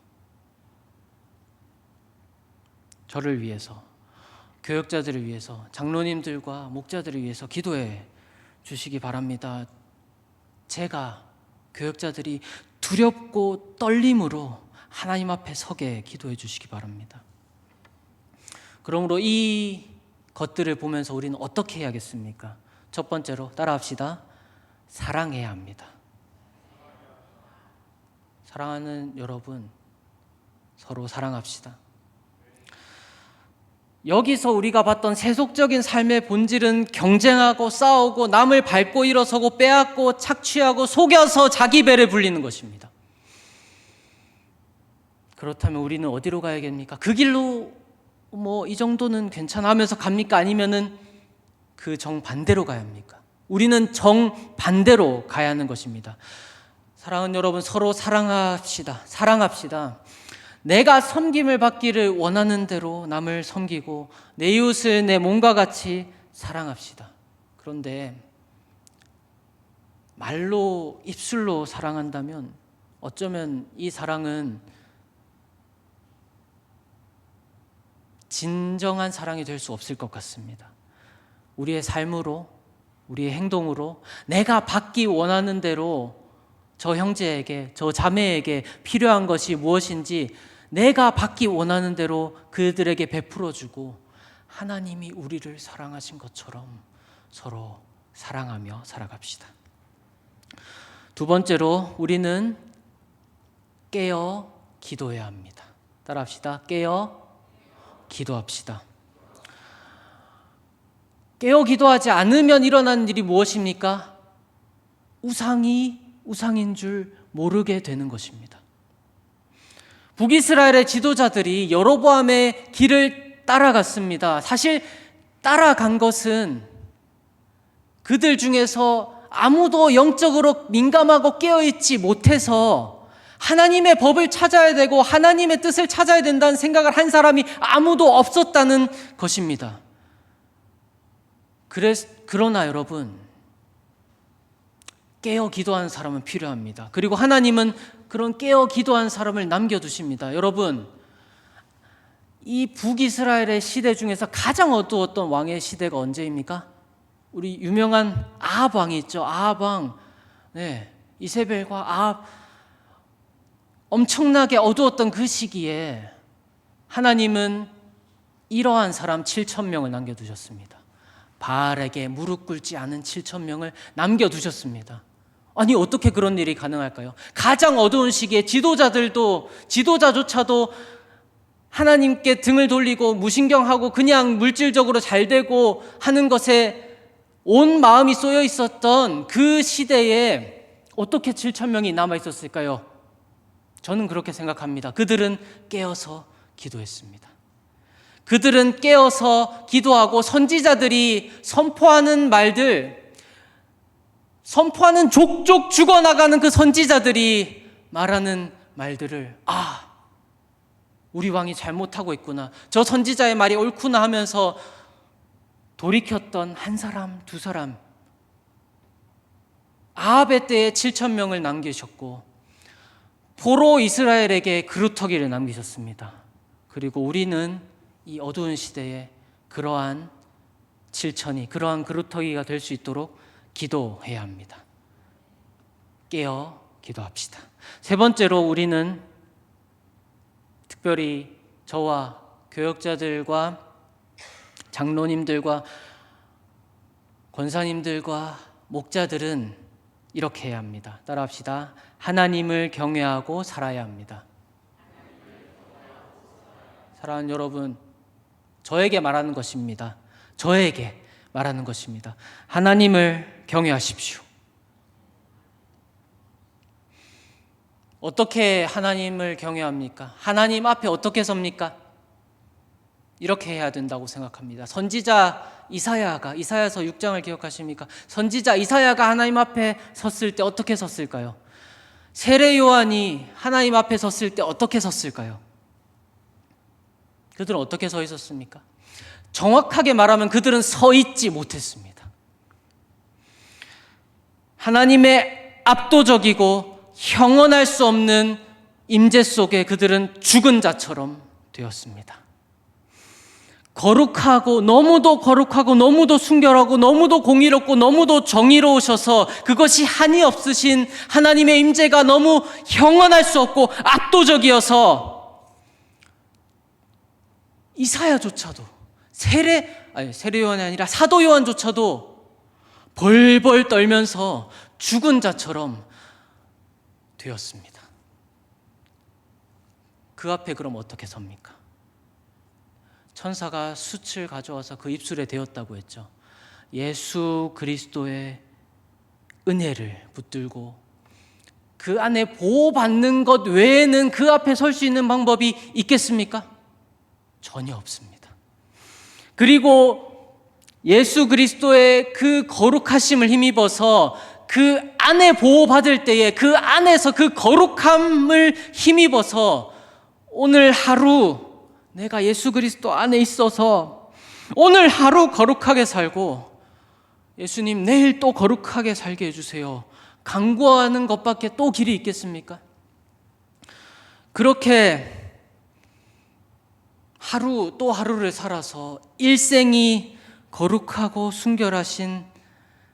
저를 위해서, 교역자들을 위해서, 장로님들과 목자들을 위해서 기도해 주시기 바랍니다. 제가, 교역자들이 두렵고 떨림으로 하나님 앞에 서게 기도해 주시기 바랍니다. 그러므로 이 것들을 보면서 우리는 어떻게 해야겠습니까? 첫 번째로 따라합시다. 사랑해야 합니다. 사랑하는 여러분, 서로 사랑합시다. 여기서 우리가 봤던 세속적인 삶의 본질은 경쟁하고 싸우고 남을 밟고 일어서고 빼앗고 착취하고 속여서 자기 배를 불리는 것입니다. 그렇다면 우리는 어디로 가야겠습니까? 그 길로 이 정도는 괜찮아 하면서 갑니까? 아니면은 그 정반대로 가야 합니까? 우리는 정반대로 가야 하는 것입니다. 사랑하는 여러분, 서로 사랑합시다. 사랑합시다. 내가 섬김을 받기를 원하는 대로 남을 섬기고 내 이웃을 내 몸과 같이 사랑합시다. 그런데 말로 입술로 사랑한다면 어쩌면 이 사랑은 진정한 사랑이 될 수 없을 것 같습니다. 우리의 삶으로, 우리의 행동으로 내가 받기 원하는 대로 저 형제에게, 저 자매에게 필요한 것이 무엇인지 내가 받기 원하는 대로 그들에게 베풀어주고 하나님이 우리를 사랑하신 것처럼 서로 사랑하며 살아갑시다. 두 번째로 우리는 깨어 기도해야 합니다. 따라합시다. 깨어 기도합시다. 깨어 기도하지 않으면 일어나는 일이 무엇입니까? 우상이 우상인 줄 모르게 되는 것입니다. 북이스라엘의 지도자들이 여로보암의 길을 따라갔습니다. 사실 따라간 것은 그들 중에서 아무도 영적으로 민감하고 깨어있지 못해서 하나님의 법을 찾아야 되고 하나님의 뜻을 찾아야 된다는 생각을 한 사람이 아무도 없었다는 것입니다. 그러나 여러분, 깨어 기도하는 사람은 필요합니다. 그리고 하나님은 그런 깨어 기도하는 사람을 남겨두십니다. 여러분, 이 북이스라엘의 시대 중에서 가장 어두웠던 왕의 시대가 언제입니까? 우리 유명한 아합 왕이 있죠. 아합 왕. 네, 이세벨과 아합. 엄청나게 어두웠던 그 시기에 하나님은 이러한 사람 7,000명을 남겨두셨습니다. 바알에게 무릎 꿇지 않은 7,000명을 남겨두셨습니다. 아니, 어떻게 그런 일이 가능할까요? 가장 어두운 시기에 지도자조차도 하나님께 등을 돌리고 무신경하고 그냥 물질적으로 잘 되고 하는 것에 온 마음이 쏘여 있었던 그 시대에 어떻게 7,000명이 남아 있었을까요? 저는 그렇게 생각합니다. 그들은 깨어서 기도했습니다. 그들은 깨어서 기도하고 선지자들이 선포하는 말들, 선포하는 족족 죽어나가는 그 선지자들이 말하는 말들을 우리 왕이 잘못하고 있구나, 저 선지자의 말이 옳구나 하면서 돌이켰던 한 사람, 두 사람. 아합의 때에 7,000명을 남기셨고 포로 이스라엘에게 그루터기를 남기셨습니다. 그리고 우리는 이 어두운 시대에 그러한 7,000이, 그러한 그루터기가 될 수 있도록 기도해야 합니다. 깨어 기도합시다. 세 번째로 우리는 특별히 저와 교역자들과 장로님들과 권사님들과 목자들은 이렇게 해야 합니다. 따라합시다. 하나님을 경외하고 살아야 합니다. 사랑하는 여러분, 저에게 말하는 것입니다. 저에게 말하는 것입니다. 하나님을 경외하십시오. 어떻게 하나님을 경외합니까? 하나님 앞에 어떻게 섭니까? 이렇게 해야 된다고 생각합니다. 선지자 이사야서 6장을 기억하십니까? 선지자 이사야가 하나님 앞에 섰을 때 어떻게 섰을까요? 세례 요한이 하나님 앞에 섰을 때 어떻게 섰을까요? 그들은 어떻게 서 있었습니까? 정확하게 말하면 그들은 서 있지 못했습니다. 하나님의 압도적이고 형언할 수 없는 임재 속에 그들은 죽은 자처럼 되었습니다. 거룩하고 너무도 순결하고 너무도 공의롭고 너무도 정의로우셔서 그것이 한이 없으신 하나님의 임재가 너무 형언할 수 없고 압도적이어서 이사야조차도 세례 요한이 아니라 사도 요한조차도 벌벌 떨면서 죽은 자처럼 되었습니다. 그 앞에 그럼 어떻게 섭니까? 천사가 숯을 가져와서 그 입술에 대었다고 했죠. 예수 그리스도의 은혜를 붙들고 그 안에 보호받는 것 외에는 그 앞에 설 수 있는 방법이 있겠습니까? 전혀 없습니다. 그리고 예수 그리스도의 그 거룩하심을 힘입어서 그 안에 보호받을 때에 그 안에서 그 거룩함을 힘입어서 오늘 하루 내가 예수 그리스도 안에 있어서 오늘 하루 거룩하게 살고 예수님 내일 또 거룩하게 살게 해주세요. 간구하는 것밖에 또 길이 있겠습니까? 그렇게 하루 또 하루를 살아서 일생이 거룩하고 순결하신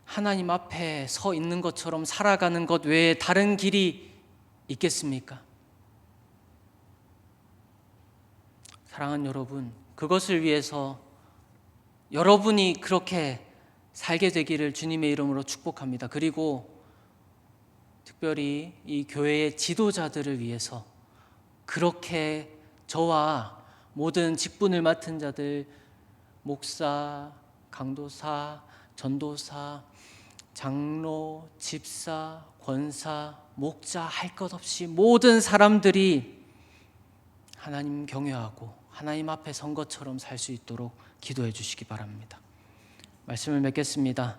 하나님 앞에 서 있는 것처럼 살아가는 것 외에 다른 길이 있겠습니까? 사랑하는 여러분, 그것을 위해서 여러분이 그렇게 살게 되기를 주님의 이름으로 축복합니다. 그리고 특별히 이 교회의 지도자들을 위해서 그렇게 저와 모든 직분을 맡은 자들, 목사, 강도사, 전도사, 장로, 집사, 권사, 목자 할 것 없이 모든 사람들이 하나님 경외하고 하나님 앞에 선 것처럼 살 수 있도록 기도해 주시기 바랍니다. 말씀을 맺겠습니다.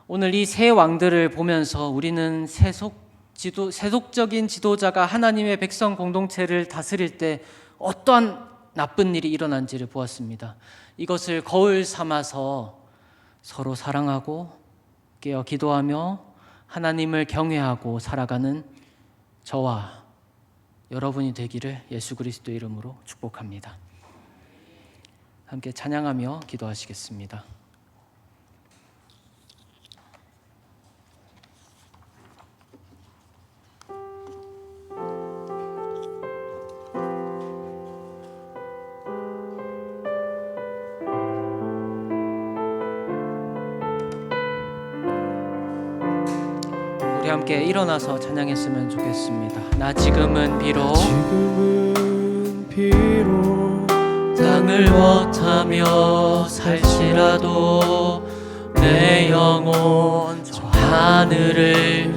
오늘 이 세 왕들을 보면서 우리는 세속적인 지도자가 하나님의 백성 공동체를 다스릴 때 어떠한 나쁜 일이 일어난지를 보았습니다. 이것을 거울 삼아서 서로 사랑하고 깨어 기도하며 하나님을 경외하고 살아가는 저와 여러분이 되기를 예수 그리스도의 이름으로 축복합니다. 함께 찬양하며 기도하시겠습니다. 우리 함께 일어나서 찬양했으면 좋겠습니다. 나 지금은 비록 땅을 헛하며 살지라도 내 영혼 저 하늘을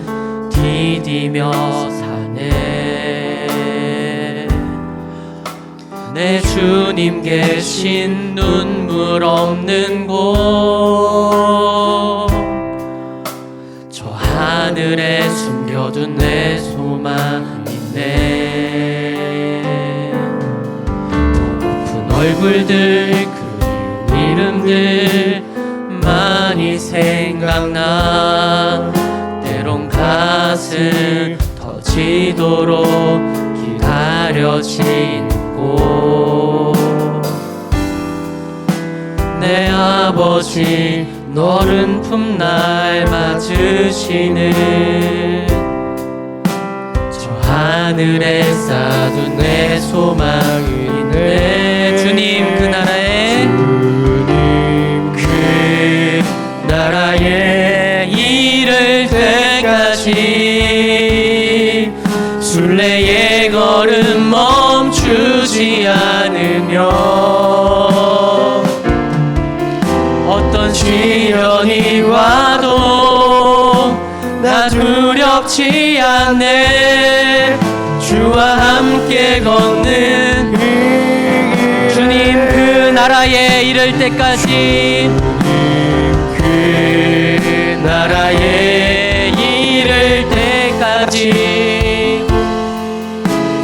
디디며 사네. 내 주님 계신 눈물 없는 곳 저 하늘에 숨겨둔 내 소망 있네. 고픈 얼굴들 그리운 이름들 많이 생각나. 때론 가슴 터지도록 기다려진 곳. 내 아버지 너른 품날 맞으시는 저 하늘에 쌓아둔 내 소망이 내 주님 그 나라에 이를 때까지 순례의 걸음 멈추지 않으며 어떤 시련이 와도 나 두렵지 않네. 주와 함께 걷는 주님 그 나라에 이를 때까지 그 나라에 이를 때까지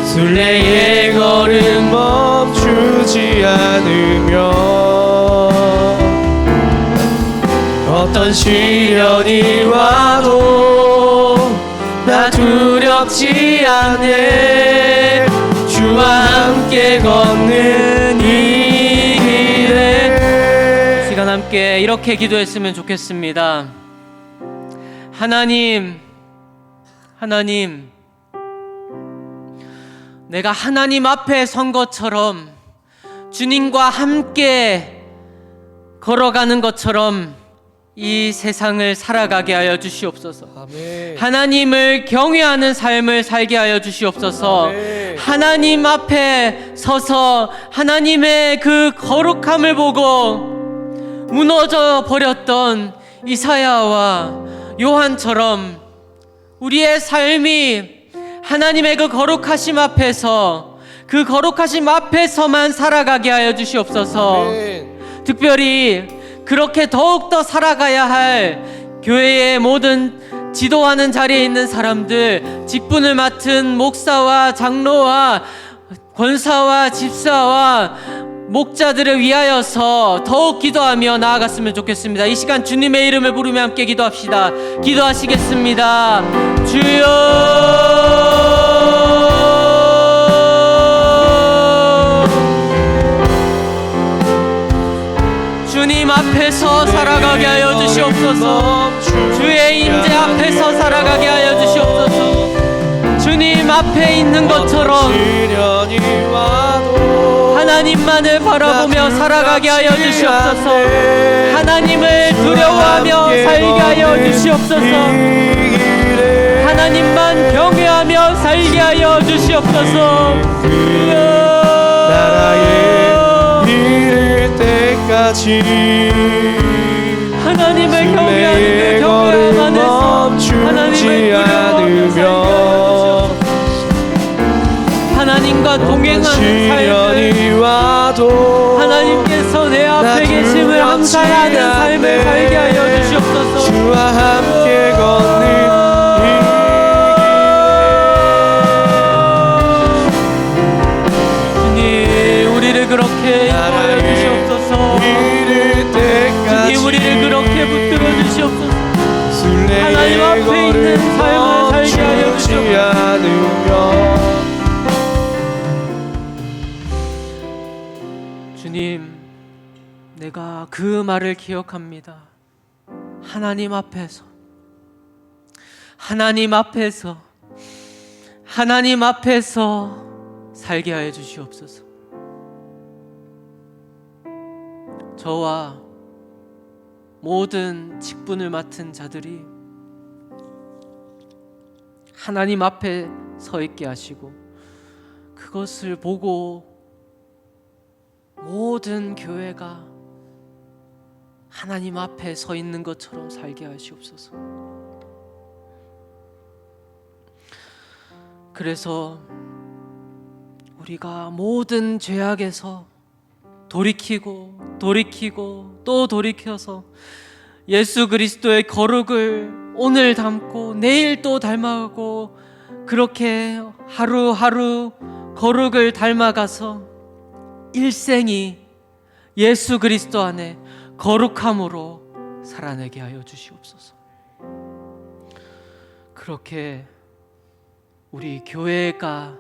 순례의 걸음 멈추지 않으며 어떤 시련이 와도 나 두렵지 않네. 주와 함께 걷는 이 길에 시간 함께 이렇게 기도했으면 좋겠습니다. 하나님 내가 하나님 앞에 선 것처럼 주님과 함께 걸어가는 것처럼 이 세상을 살아가게 하여 주시옵소서. 아멘. 하나님을 경외하는 삶을 살게 하여 주시옵소서. 아멘. 하나님 앞에 서서 하나님의 그 거룩함을 보고 무너져 버렸던 이사야와 요한처럼 우리의 삶이 하나님의 그 거룩하심 앞에서, 그 거룩하심 앞에서만 살아가게 하여 주시옵소서. 아멘. 특별히 그렇게 더욱더 살아가야 할 교회의 모든 지도하는 자리에 있는 사람들, 직분을 맡은 목사와 장로와 권사와 집사와 목자들을 위하여서 더욱 기도하며 나아갔으면 좋겠습니다. 이 시간 주님의 이름을 부르며 함께 기도합시다. 기도하시겠습니다. 주여, 주님 앞에서 살아가게 하여 주시옵소서. 주의 임재 앞에서 살아가게 하여 주시옵소서. 주님 앞에 있는 것처럼 하나님만을 바라보며 살아가게 하여 주시옵소서. 하나님을 두려워하며 살게 하여 주시옵소서. 하나님만 경외하며 살게 하여 주시옵소서. 나라에 이를 때까지 하나님을 경외하는 그 경외함 안에서 하나님을 두려워하며 하나님과 동행하는 삶을, 하나님께서 내 앞에 계심을 항상 아는 삶을 살게 하여 주시옵소서. 주와 함께 걷는 주님, 우리를 그렇게 인도하여 주시옵소서. 주님, 우리를 그렇게 붙들어 주시옵소서. 하나님 앞에 있는 삶을 살게 하여 주시옵소서. 주님, 내가 그 말을 기억합니다. 하나님 앞에서, 하나님 앞에서, 하나님 앞에서 살게 하여 주시옵소서. 저와 모든 직분을 맡은 자들이 하나님 앞에 서 있게 하시고, 그것을 보고 모든 교회가 하나님 앞에 서 있는 것처럼 살게 하시옵소서. 그래서 우리가 모든 죄악에서 돌이키고 또 돌이켜서 예수 그리스도의 거룩을 오늘 닮고 내일 또 닮아가고, 그렇게 하루하루 거룩을 닮아가서 일생이 예수 그리스도 안에 거룩함으로 살아내게 하여 주시옵소서. 그렇게 우리 교회가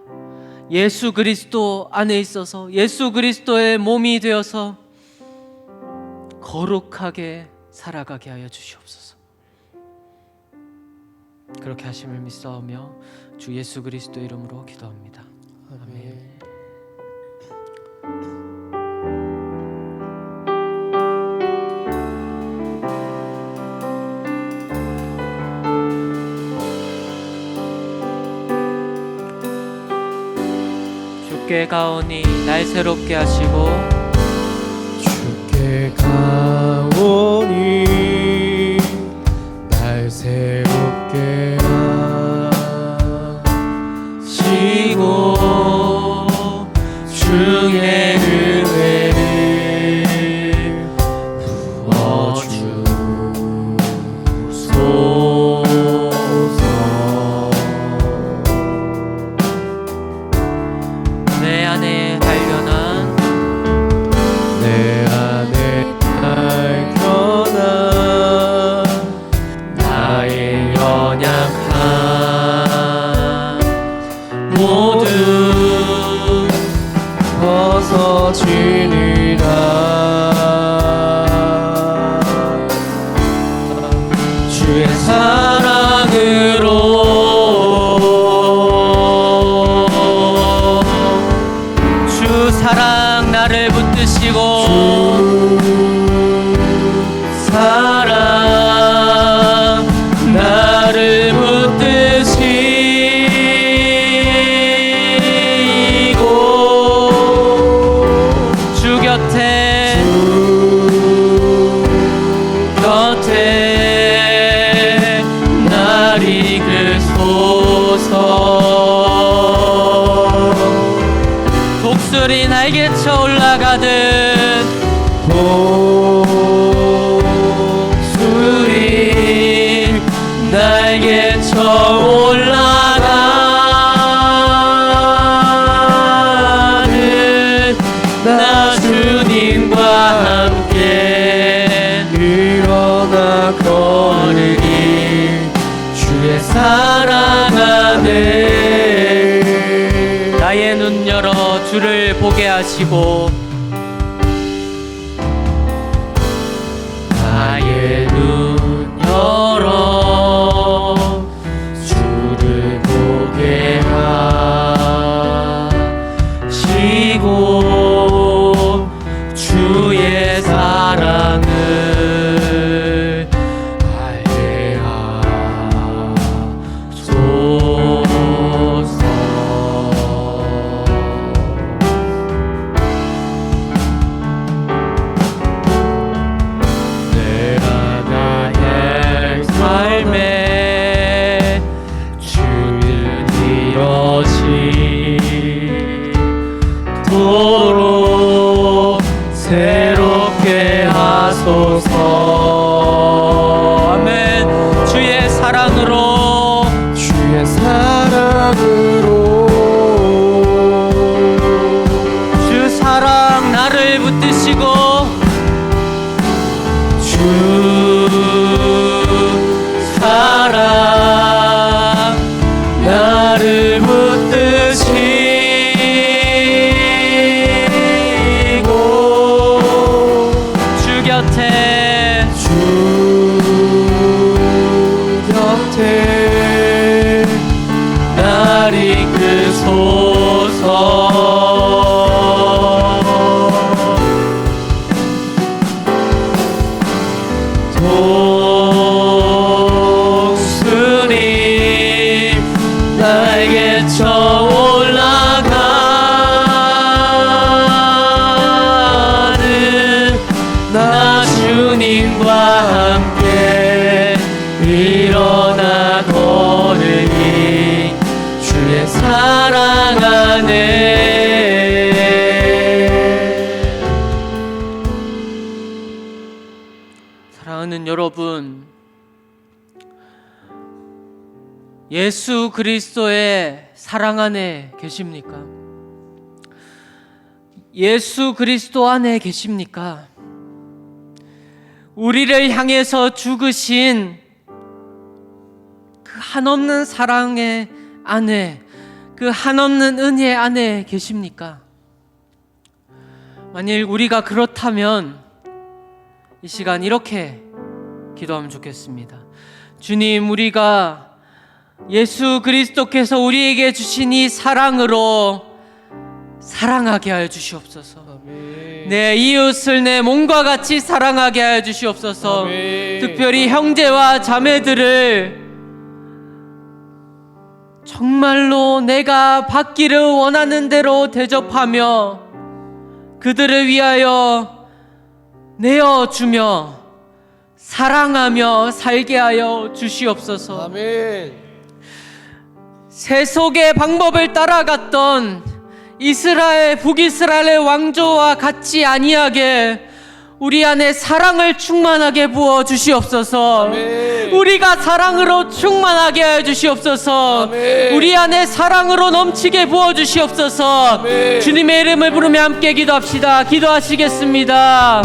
예수 그리스도 안에 있어서 예수 그리스도의 몸이 되어서 거룩하게 살아가게 하여 주시옵소서. 그렇게 하심을 믿사오며 주 예수 그리스도 이름으로 기도합니다. 아멘. 주께 가오니 날 새롭게 하시고, 주께 가오니 날 새롭게 하시고 주의 은혜를 부어주소서. 내 안에 발견한 나의 연약함 모두 벗어지리라. 주의 사랑으로 주 사랑 나를 붙드시고 이끄소서. 독수리 날개쳐 올라가듯 독수리 날개쳐 올라가듯 나 주님과 함께 일어나 걸으리 주의 사랑 안에. 나의 눈 열어 주를 보게 하시고 나의 눈 열어 주를 보게 하시고 주의 사랑을 알게 하소서. 내가 나의 삶에 주를 이뤄지도록 새롭게 하소서. 아멘. 주의 사랑으로 주의 사랑으로 주 사랑 나를 붙드시고 주 사랑 나를 붙드시고 주 곁에 날 이끄소서. 독수리 날개쳐 올라가는 나 주님과 함께 일어나 걸으니 주의 사랑 안에. 사랑하는 여러분, 예수 그리스도의 사랑 안에 계십니까? 예수 그리스도 안에 계십니까? 우리를 향해서 죽으신 그 한없는 사랑의 안에, 그 한없는 은혜 안에 계십니까? 만일 우리가 그렇다면 이 시간 이렇게 기도하면 좋겠습니다. 주님, 우리가 예수 그리스도께서 우리에게 주신 이 사랑으로 사랑하게 하여 주시옵소서. 아멘. 내 이웃을 내 몸과 같이 사랑하게 하여 주시옵소서. 아멘. 특별히 형제와 자매들을 정말로 내가 받기를 원하는 대로 대접하며 그들을 위하여 내어주며 사랑하며 살게 하여 주시옵소서. 아멘. 세속의 방법을 따라갔던 이스라엘, 북이스라엘의 왕조와 같이 아니하게 우리 안에 사랑을 충만하게 부어 주시옵소서. 아멘. 우리가 사랑으로 충만하게 하여 주시옵소서. 아멘. 우리 안에 사랑으로 넘치게 부어 주시옵소서. 아멘. 주님의 이름을 부르며 함께 기도합시다. 기도하시겠습니다.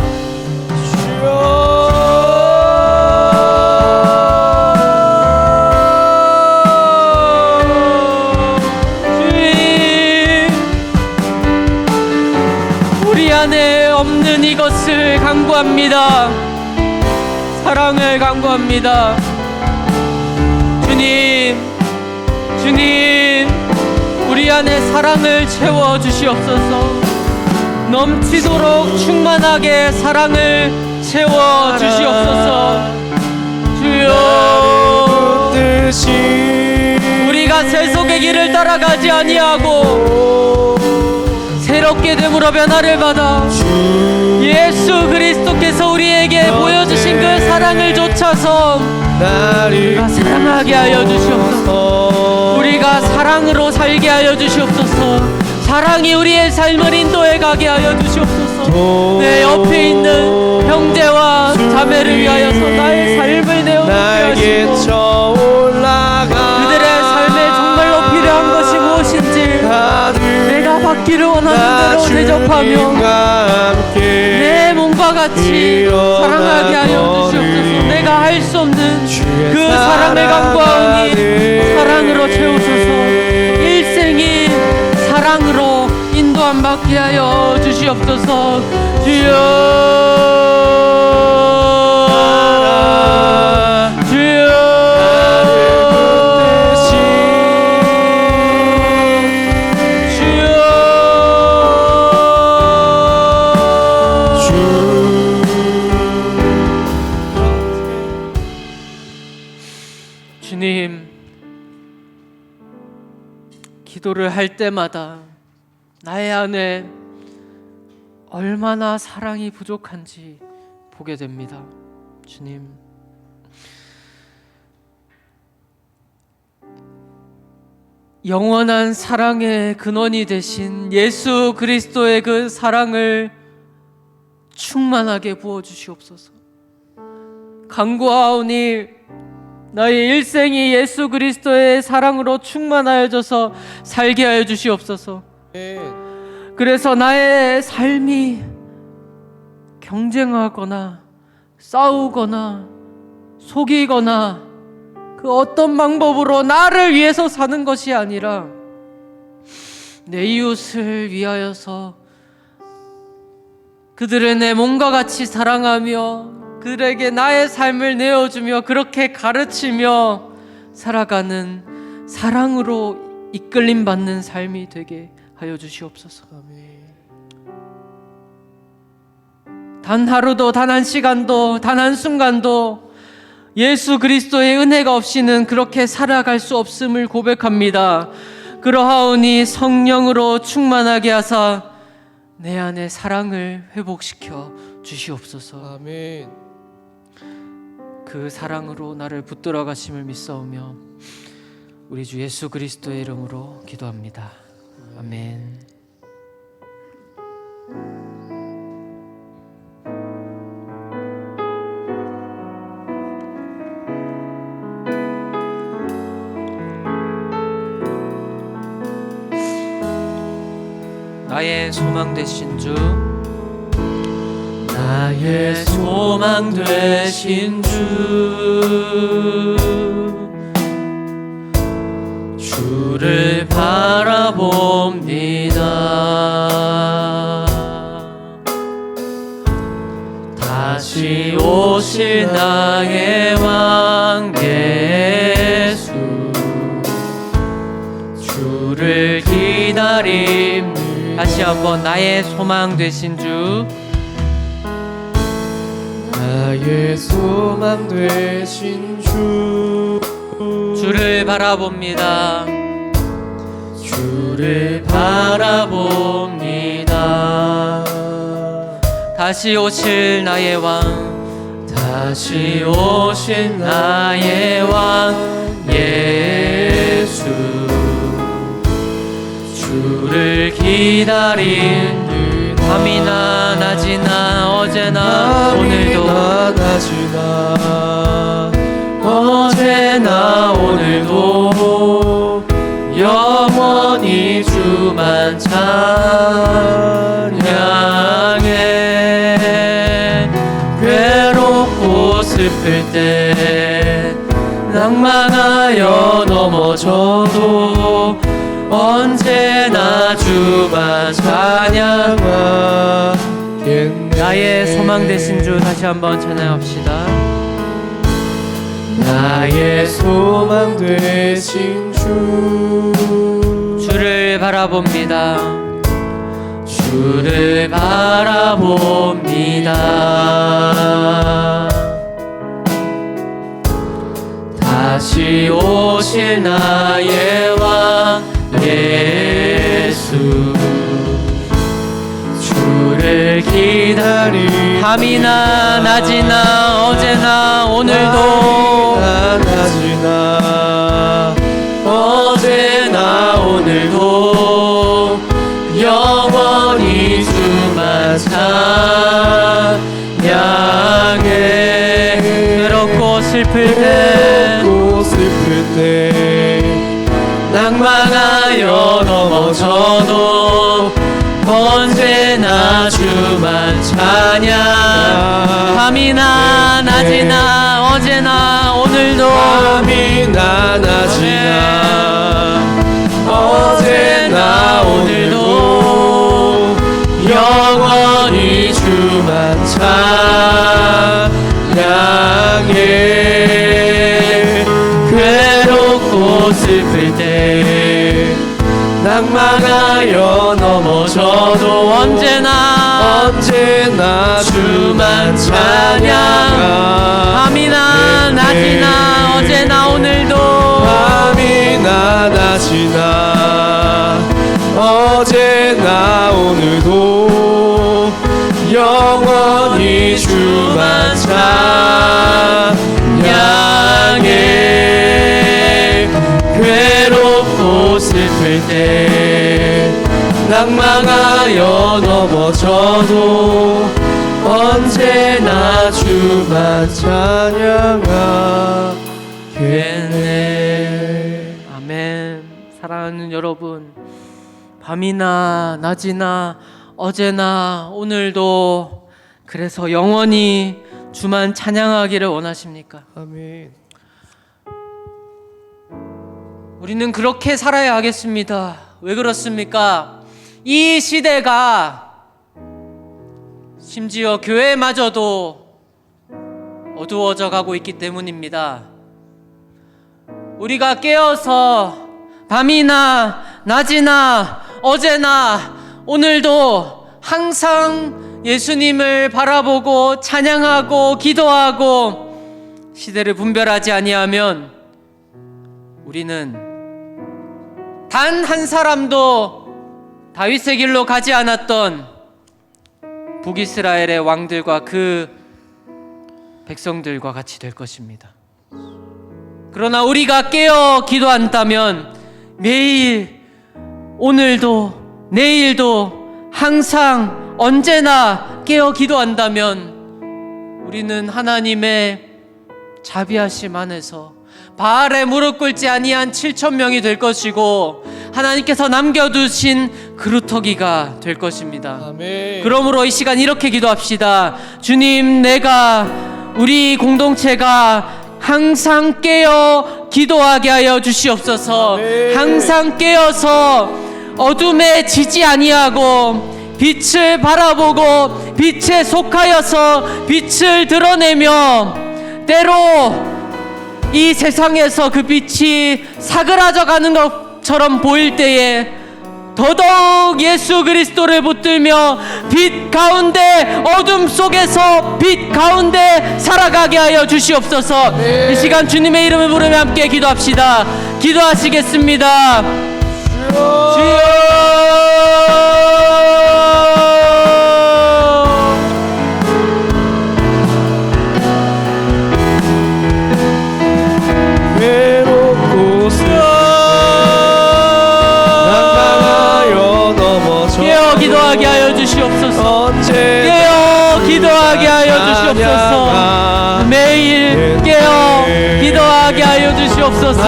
우리 안에 없는 이것을 간구합니다. 사랑을 간구합니다. 주님, 우리 안에 사랑을 채워 주시옵소서. 넘치도록 충만하게 사랑을 채워 주시옵소서. 주여, 우리가 세속의 길을 따라가지 아니하고 은혜를 얻게 됨으로 변화를 받아 예수 그리스도께서 우리에게 보여주신 그 사랑을 좇아서 우리가 사랑하게 하여 주시옵소서. 우리가 사랑으로 살게 하여 주시옵소서. 사랑이 우리의 삶을 인도해 가게 하여 주시옵소서. 내 옆에 있는 형제와 자매를 위하여서 나의 삶을 내어놓게 하시고 그들의 삶에 정말로 필요한 것이 무엇인지 내가 받기를 원하는 대로 대접하며 내 몸과 같이 사랑하게 하여 주시옵소서. 내가 할 수 없는 그 사랑을 간구하오니 사랑으로 채우소서. 일생이 사랑으로 인도함 받게 하여 주시옵소서. 주여 주님, 기도를 할 때마다 나의 안에 얼마나 사랑이 부족한지 보게 됩니다. 주님, 영원한 사랑의 근원이 되신 예수 그리스도의 그 사랑을 충만하게 부어주시옵소서. 간구하오니 나의 일생이 예수 그리스도의 사랑으로 충만하여져서 살게 하여 주시옵소서. 그래서 나의 삶이 경쟁하거나 싸우거나 속이거나 그 어떤 방법으로 나를 위해서 사는 것이 아니라 내 이웃을 위하여서 그들을 내 몸과 같이 사랑하며 그들에게 나의 삶을 내어주며 그렇게 가르치며 살아가는 사랑으로 이끌림 받는 삶이 되게 하여 주시옵소서. 단 하루도 단 한 시간도 단 한 순간도 예수 그리스도의 은혜가 없이는 그렇게 살아갈 수 없음을 고백합니다. 그러하오니 성령으로 충만하게 하사 내 안에 사랑을 회복시켜 주시옵소서. 아멘. 그 사랑으로 나를 붙들어 가심을 믿사오며 우리 주 예수 그리스도의 이름으로 기도합니다. 아멘. 나의 소망 되신 주, 나의 소망 되신 주, 주를 바라봅니다. 다시 오실 나의 왕 예수, 주를 기다립니다. 다시 한번 나의 소망 되신 주, 나의 소망 되신 주, 주를 바라봅니다. 주를 바라봅니다. 다시 오실 나의 왕, 다시 오신 나의 왕 예수, 주를 기다리는 밤이나 낮이나 어제나 오늘도, 낮이나 어제나 오늘도 영원히 주만 찬양해. 괴롭고 슬플 때 낭만하여 넘어져도 언제나 주만 찬양하겠네. 나의 소망 되신 주 다시 한번 찬양합시다. 나의 소망 되신 주, 주를 바라봅니다. 주를 바라봅니다. 다시 오실 나의 왕 예수, 주를 기다리 밤이나 낮이나 어제나 오늘도 낮이나 어제나 오늘도 영원히 주만 찬양해 괴롭고 슬플 때 낭망하여 넘어져도 언제나 주만 찬양 밤이나 낮이나 어제나 오늘도 밤이나 낮이나 어제나 오늘도 영원히 주만 찬양해 괴롭고 슬플 때 낭망하여 넘어져도 언제나 주만 찬양 밤이나 낮이나 어제나 오늘도 밤이나 낮이나 어제나 오늘도 영원히 주만 찬양해 괴롭고 슬플 때 낭망하여 넘어져도 언제나 주만 찬양하겠네. 아멘. 사랑하는 여러분, 밤이나 낮이나 어제나 오늘도 그래서 영원히 주만 찬양하기를 원하십니까? 아멘. 우리는 그렇게 살아야 하겠습니다. 왜 그렇습니까? 이 시대가 심지어 교회마저도 어두워져 가고 있기 때문입니다. 우리가 깨어서 밤이나 낮이나 어제나 오늘도 항상 예수님을 바라보고 찬양하고 기도하고 시대를 분별하지 아니하면 우리는 단 한 사람도 다윗의 길로 가지 않았던 북이스라엘의 왕들과 그 백성들과 같이 될 것입니다. 그러나 우리가 깨어 기도한다면 매일 오늘도 내일도 항상 언제나 깨어 기도한다면 우리는 하나님의 자비하심 안에서 바알에 무릎 꿇지 아니한 7,000명이 될 것이고 하나님께서 남겨두신 그루터기가 될 것입니다. 아멘. 그러므로 이 시간 이렇게 기도합시다. 주님, 내가 우리 공동체가 항상 깨어 기도하게 하여 주시옵소서. 아멘. 항상 깨어서 어둠에 지지 아니하고 빛을 바라보고 빛에 속하여서 빛을 드러내며 때로 이 세상에서 그 빛이 사그라져 가는 것처럼 보일 때에 더더욱 예수 그리스도를 붙들며 빛 가운데 어둠 속에서 빛 가운데 살아가게 하여 주시옵소서. 네. 이 시간 주님의 이름을 부르며 함께 기도합시다. 기도하시겠습니다. 주여 괴롭고 낭망하여 넘어져 깨어 기도하게 하여 주시옵소서. 언제 깨어 기도하게 하여 주시옵소서. 매일 깨어 기도하게 하여 주시옵소서.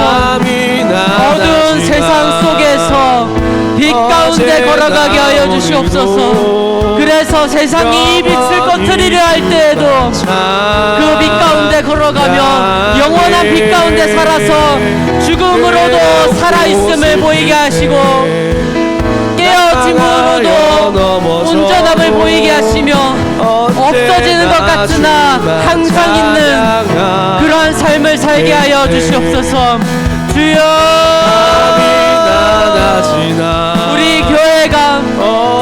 어두운 세상 속에서 빛 가운데 걸어가게 하여 주시옵소서. 그래서 세상이 이 빛을 꺼트리려 할 때에도 그 빛 가운데 걸어가며 영원한 빛 가운데 살아서 죽음으로도 살아있음을 보이게 하시고 깨어짐으로도 온전함을 보이게 하시며 없어지는 것 같으나 항상 있는 그러한 삶을 살게 하여 주시옵소서. 주여, 우리 교회가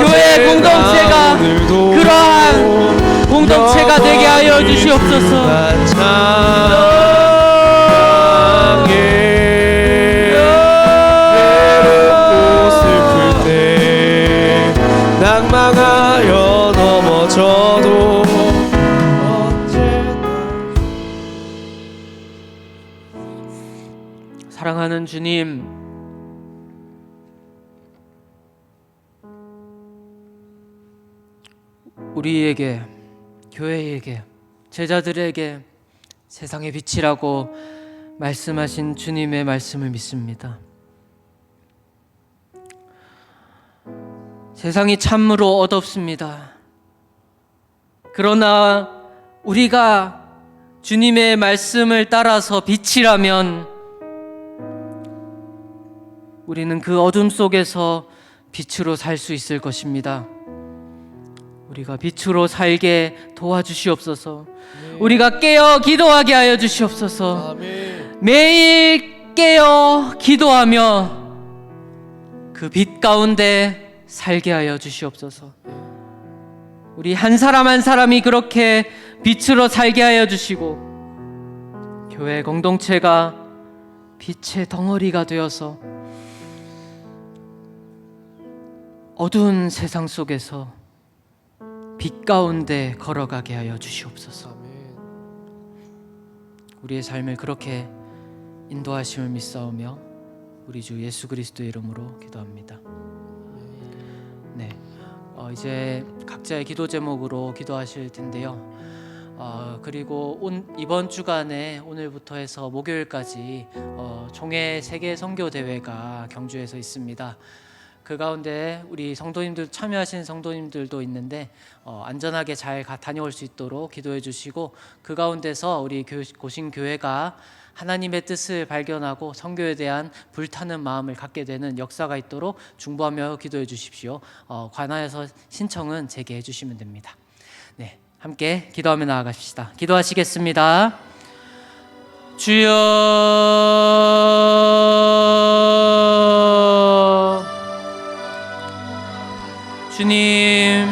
교회 공동체가 그러한 공동체가 되게 하여 주시옵소서. 낭망하여 사랑하는 주님, 우리에게, 교회에게, 제자들에게 세상의 빛이라고 말씀하신 주님의 말씀을 믿습니다. 세상이 참으로 어둡습니다. 그러나 우리가 주님의 말씀을 따라서 빛이라면 우리는 그 어둠 속에서 빛으로 살 수 있을 것입니다. 우리가 빛으로 살게 도와주시옵소서. 우리가 깨어 기도하게 하여 주시옵소서. 아멘. 매일 깨어 기도하며 그 빛 가운데 살게 하여 주시옵소서. 우리 한 사람 한 사람이 그렇게 빛으로 살게 하여 주시고 교회 공동체가 빛의 덩어리가 되어서 어두운 세상 속에서 빛 가운데 걸어가게 하여 주시옵소서. 아멘. 우리의 삶을 그렇게 인도하심을 믿사오며 우리 주 예수 그리스도의 이름으로 기도합니다. 네, 이제 각자의 기도 제목으로 기도하실 텐데요. 그리고 이번 주간에 오늘부터 해서 목요일까지 종회 세계 선교 대회가 경주에서 있습니다. 그 가운데 우리 성도님들 참여하신 성도님들도 있는데 안전하게 잘 다녀올 수 있도록 기도해 주시고 그 가운데서 우리 고신교회가 하나님의 뜻을 발견하고 선교에 대한 불타는 마음을 갖게 되는 역사가 있도록 중보하며 기도해 주십시오. 관하여서 신청은 제게 해주시면 됩니다. 네, 함께 기도하며 나아가십시다. 기도하시겠습니다. 주여, 주님,